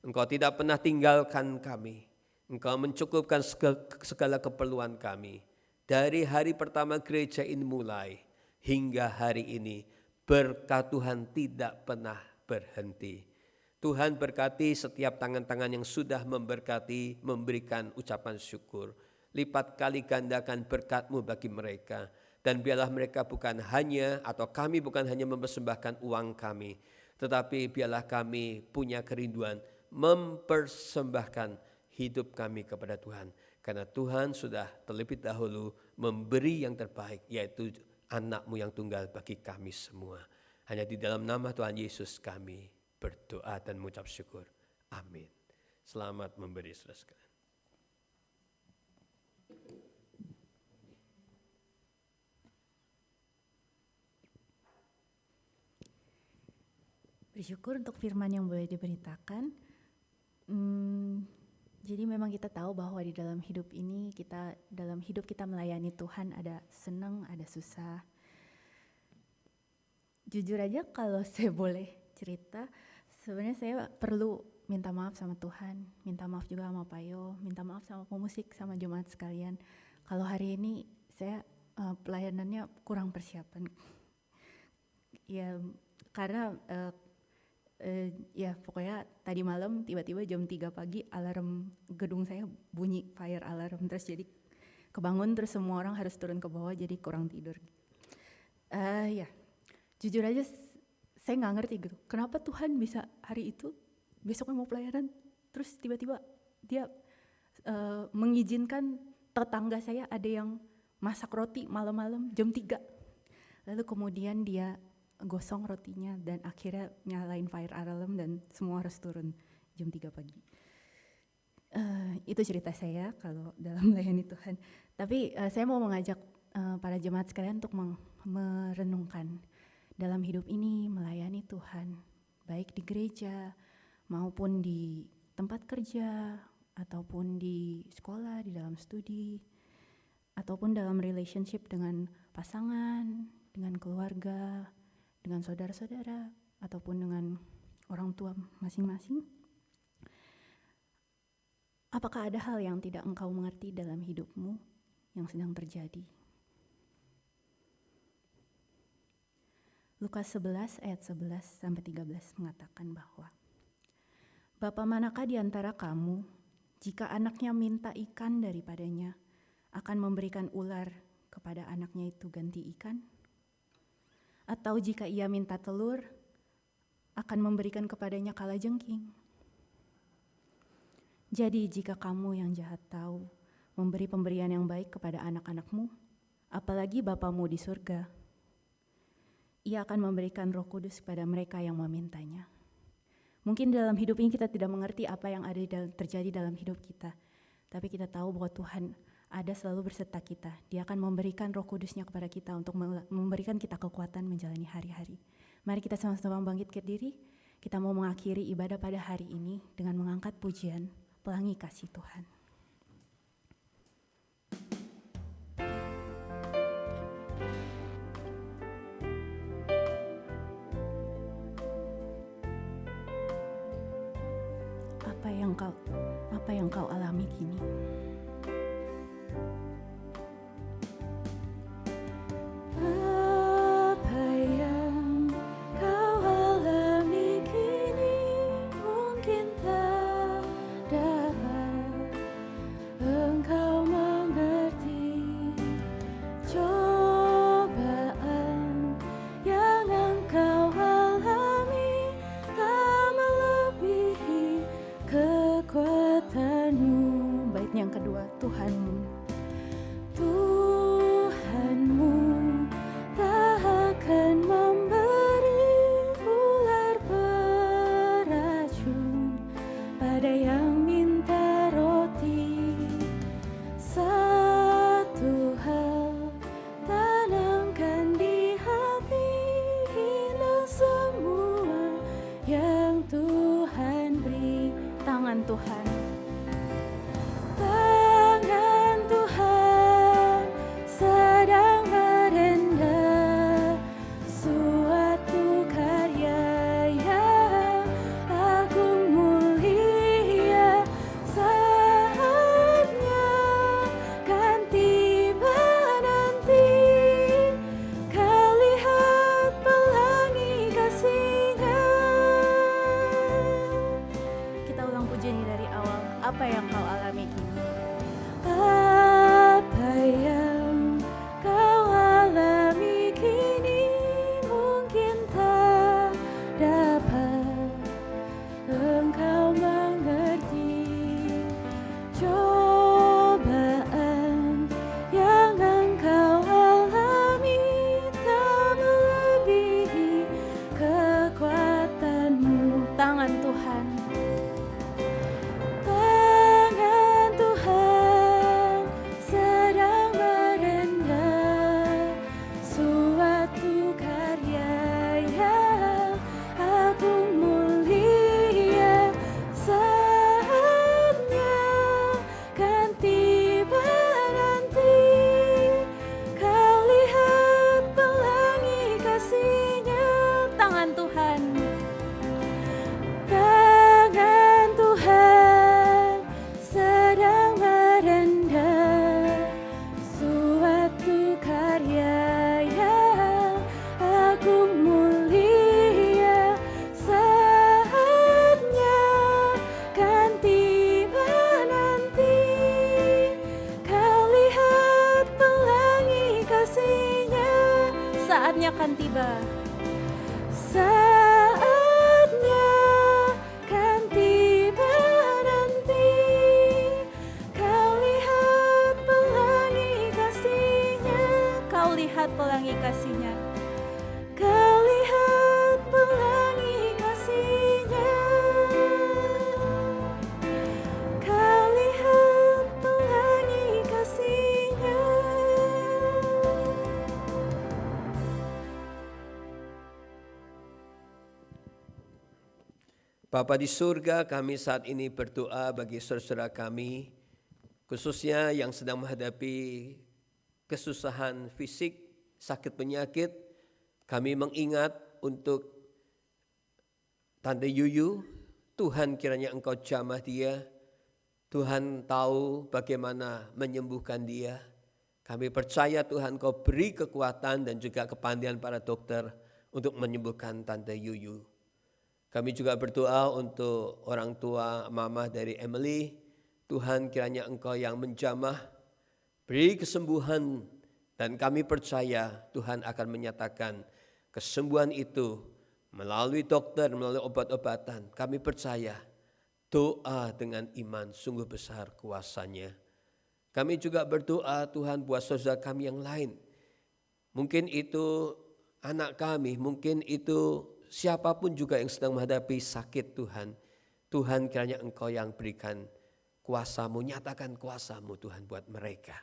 Engkau tidak pernah tinggalkan kami. Engkau mencukupkan segala keperluan kami. Dari hari pertama gereja ini mulai hingga hari ini, berkat Tuhan tidak pernah berhenti. Tuhan berkati setiap tangan-tangan yang sudah memberkati, memberikan ucapan syukur. Lipat kali gandakan berkat-Mu bagi mereka. Dan biarlah mereka bukan hanya, atau kami bukan hanya mempersembahkan uang kami, tetapi biarlah kami punya kerinduan mempersembahkan hidup kami kepada Tuhan. Karena Tuhan sudah terlebih dahulu memberi yang terbaik, yaitu anak-Mu yang tunggal bagi kami semua. Hanya di dalam nama Tuhan Yesus kami berdoa dan mengucap syukur. Amin. Selamat memberi, saudara sekalian. Bersyukur untuk firman yang boleh diberitakan. Jadi memang kita tahu bahwa di dalam hidup ini, dalam hidup kita melayani Tuhan ada senang, ada susah. Jujur aja kalau saya boleh cerita, sebenarnya saya perlu minta maaf sama Tuhan, minta maaf juga sama Payo, minta maaf sama pemusik, sama jemaat sekalian. Kalau hari ini saya pelayanannya kurang persiapan. Ya karena Ya pokoknya tadi malam tiba-tiba jam 3 pagi alarm gedung saya bunyi fire alarm, terus jadi kebangun, terus semua orang harus turun ke bawah, jadi kurang tidur. Ya jujur aja saya nggak ngerti gitu, kenapa Tuhan bisa hari itu besoknya mau pelayanan, terus tiba-tiba dia mengizinkan tetangga saya ada yang masak roti malam-malam jam 3. Lalu kemudian dia gosong rotinya dan akhirnya nyalain fire alarm dan semua harus turun jam 3 pagi. Itu cerita saya kalau dalam melayani Tuhan. Tapi saya mau mengajak para jemaat sekalian untuk merenungkan dalam hidup ini melayani Tuhan, baik di gereja maupun di tempat kerja ataupun di sekolah, di dalam studi, ataupun dalam relationship dengan pasangan, dengan keluarga, dengan saudara-saudara, ataupun dengan orang tua masing-masing. Apakah ada hal yang tidak engkau mengerti dalam hidupmu yang sedang terjadi? Lukas 11 ayat 11-13 mengatakan bahwa Bapa manakah di antara kamu, jika anaknya minta ikan daripadanya, akan memberikan ular kepada anaknya itu ganti ikan? Atau jika ia minta telur, akan memberikan kepadanya kalajengking? Jadi jika kamu yang jahat tahu memberi pemberian yang baik kepada anak-anakmu, apalagi Bapamu di surga, ia akan memberikan Roh Kudus kepada mereka yang memintanya. Mungkin dalam hidup ini kita tidak mengerti apa yang terjadi dalam hidup kita, tapi kita tahu bahwa Tuhan ada selalu berserta kita. Dia akan memberikan Roh Kudusnya kepada kita untuk memberikan kita kekuatan menjalani hari-hari. Mari kita sama-sama bangkit ke diri. Kita mau mengakhiri ibadah pada hari ini dengan mengangkat pujian Pelangi Kasih Tuhan. Apa yang kau alami kini? Yang kedua, Tuhanmu tak akan memberi ular beracun pada yang minta roti. Satu hal tanamkan di hati, hina semua yang Tuhan beri. Tangan Tuhan sedang merendah suatu karya yang agung mulia. Saatnya kan tiba nanti, kau lihat pelangi kasih-Nya. Kita ulang pujian dari awal. saatnya kan tiba. Saatnya kan tiba nanti, kau lihat pelangi kasih-Nya, kau lihat pelangi kasih-Nya, kau lihat pelangi kasih-Nya, kau lihat pelangi kasih-Nya. Bapa di surga, kami saat ini berdoa bagi saudara kami, khususnya yang sedang menghadapi kesusahan fisik, sakit penyakit. Kami mengingat untuk Tante Yuyu, Tuhan kiranya Engkau jamah dia, Tuhan tahu bagaimana menyembuhkan dia. Kami percaya Tuhan Kau beri kekuatan dan juga kepandaian para dokter untuk menyembuhkan Tante Yuyu. Kami juga berdoa untuk orang tua mama dari Emily. Tuhan kiranya Engkau yang menjamah, beri kesembuhan, dan kami percaya Tuhan akan menyatakan kesembuhan itu melalui dokter, melalui obat-obatan. Kami percaya doa dengan iman sungguh besar kuasanya. Kami juga berdoa Tuhan buat saudara kami yang lain. Mungkin itu anak kami, mungkin itu siapapun juga yang sedang menghadapi sakit Tuhan. Tuhan kiranya Engkau yang berikan kuasa-Mu, nyatakan kuasa-Mu Tuhan buat mereka.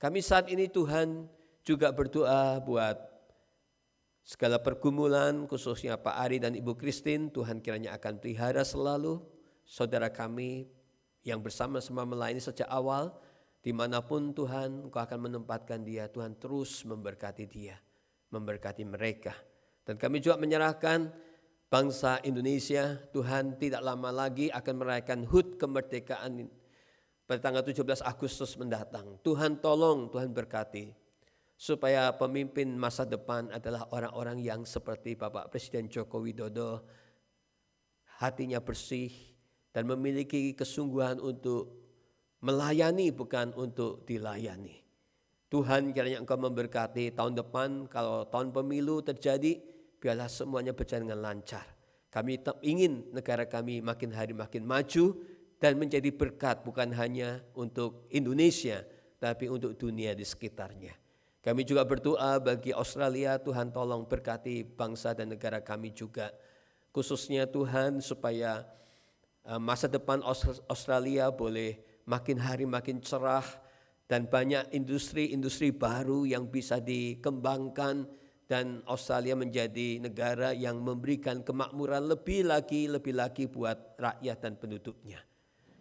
Kami saat ini Tuhan juga berdoa buat segala pergumulan, khususnya Pak Ari dan Ibu Christine. Tuhan kiranya akan pelihara selalu saudara kami yang bersama-sama melayani sejak awal. Dimanapun Tuhan Engkau akan menempatkan dia, Tuhan terus memberkati dia, memberkati mereka. Dan kami juga menyerahkan bangsa Indonesia, Tuhan tidak lama lagi akan merayakan HUT kemerdekaan pada tanggal 17 Agustus mendatang. Tuhan tolong, Tuhan berkati, supaya pemimpin masa depan adalah orang-orang yang seperti Bapak Presiden Joko Widodo, hatinya bersih dan memiliki kesungguhan untuk melayani bukan untuk dilayani. Tuhan kiranya Engkau memberkati tahun depan, kalau tahun pemilu terjadi, biarlah semuanya berjalan dengan lancar. Kami ingin negara kami makin hari makin maju dan menjadi berkat bukan hanya untuk Indonesia, tapi untuk dunia di sekitarnya. Kami juga berdoa bagi Australia, Tuhan tolong berkati bangsa dan negara kami juga. Khususnya Tuhan supaya masa depan Australia boleh makin hari makin cerah dan banyak industri-industri baru yang bisa dikembangkan. Dan Australia menjadi negara yang memberikan kemakmuran lebih lagi buat rakyat dan penduduknya.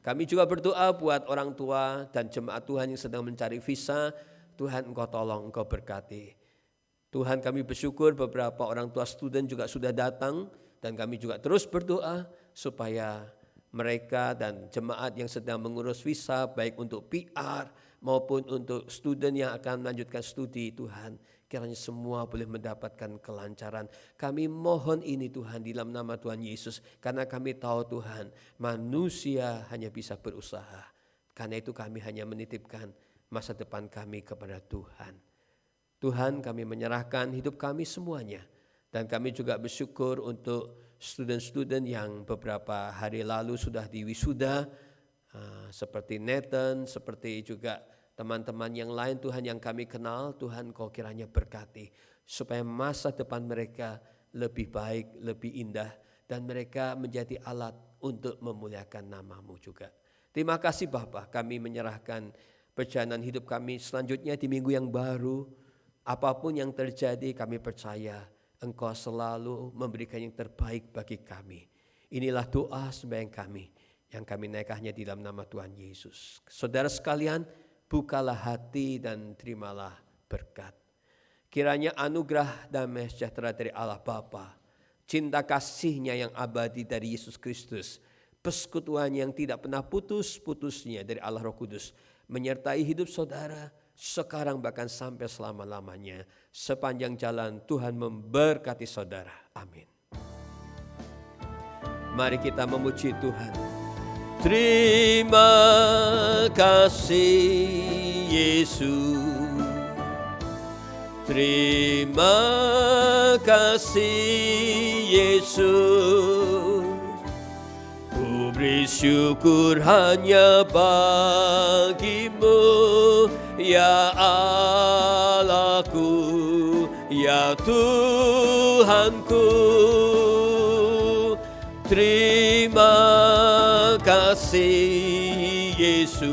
Kami juga berdoa buat orang tua dan jemaat Tuhan yang sedang mencari visa. Tuhan Engkau tolong, Engkau berkati. Tuhan kami bersyukur beberapa orang tua student juga sudah datang. Dan kami juga terus berdoa supaya mereka dan jemaat yang sedang mengurus visa baik untuk PR maupun untuk student yang akan melanjutkan studi, Tuhan kiranya semua boleh mendapatkan kelancaran. Kami mohon ini Tuhan di dalam nama Tuhan Yesus. Karena kami tahu Tuhan manusia hanya bisa berusaha. Karena itu kami hanya menitipkan masa depan kami kepada Tuhan. Tuhan kami menyerahkan hidup kami semuanya. Dan kami juga bersyukur untuk student-student yang beberapa hari lalu sudah diwisuda. Seperti Nathan, seperti juga teman-teman yang lain Tuhan yang kami kenal, Tuhan Kau kiranya berkati. Supaya masa depan mereka lebih baik, lebih indah. Dan mereka menjadi alat untuk memuliakan nama-Mu juga. Terima kasih Bapa, kami menyerahkan perjalanan hidup kami selanjutnya di minggu yang baru. Apapun yang terjadi kami percaya Engkau selalu memberikan yang terbaik bagi kami. Inilah doa sembahyang kami yang kami naikkannya di dalam nama Tuhan Yesus. Saudara sekalian, bukalah hati dan terimalah berkat. Kiranya anugerah damai sejahtera dari Allah Bapa, cinta kasih-Nya yang abadi dari Yesus Kristus, persekutuan yang tidak pernah putus-putusnya dari Allah Roh Kudus, menyertai hidup saudara sekarang bahkan sampai selama-lamanya. Sepanjang jalan Tuhan memberkati saudara. Amin. Mari kita memuji Tuhan. Terima kasih Yesus, Terima kasih Yesus, ku beri syukur hanya bagimu, ya Allahku, ya Tuhanku. Terima kasih Yesus,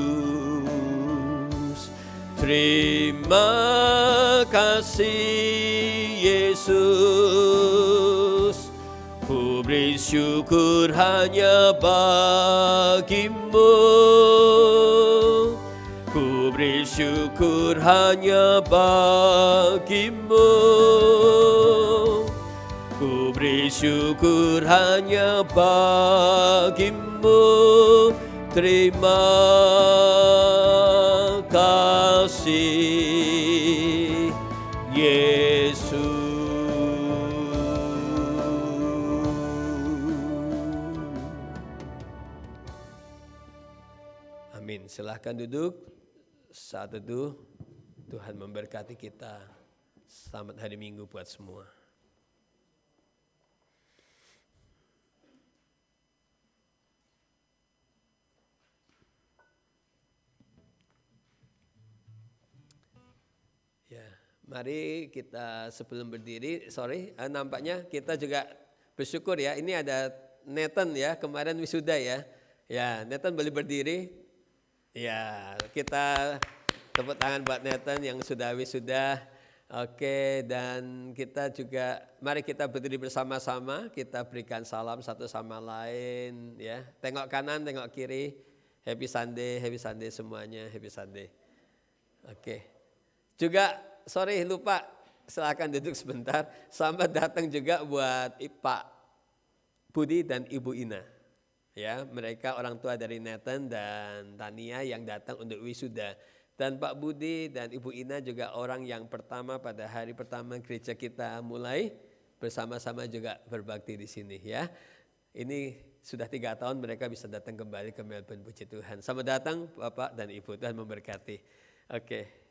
terima kasih Yesus, ku beri syukur hanya bagimu, ku beri syukur hanya bagimu, ku beri syukur hanya bagimu. Terima kasih Yesus. Amin. Silahkan duduk. Saat teduh, Tuhan memberkati kita. Selamat hari Minggu buat semua. Ya, mari kita sebelum berdiri, nampaknya kita juga bersyukur ya. Ini ada Nathan ya, kemarin wisuda ya. Ya, Nathan boleh berdiri. Ya, kita tepuk tangan buat Nathan yang sudah wisuda. Oke, dan kita juga, mari kita berdiri bersama-sama, kita berikan salam satu sama lain ya. Tengok kanan, tengok kiri. Happy Sunday semuanya, happy Sunday. Oke. Juga, lupa, silakan duduk sebentar. Selamat datang juga buat Pak Budi dan Ibu Ina. Ya, mereka orang tua dari Nathan dan Tania yang datang untuk wisuda. Dan Pak Budi dan Ibu Ina juga orang yang pertama pada hari pertama gereja kita mulai bersama-sama juga berbakti di sini ya. Ini sudah 3 tahun mereka bisa datang kembali ke Melbourne, puji Tuhan. Selamat datang Bapak dan Ibu, Tuhan memberkati. Oke.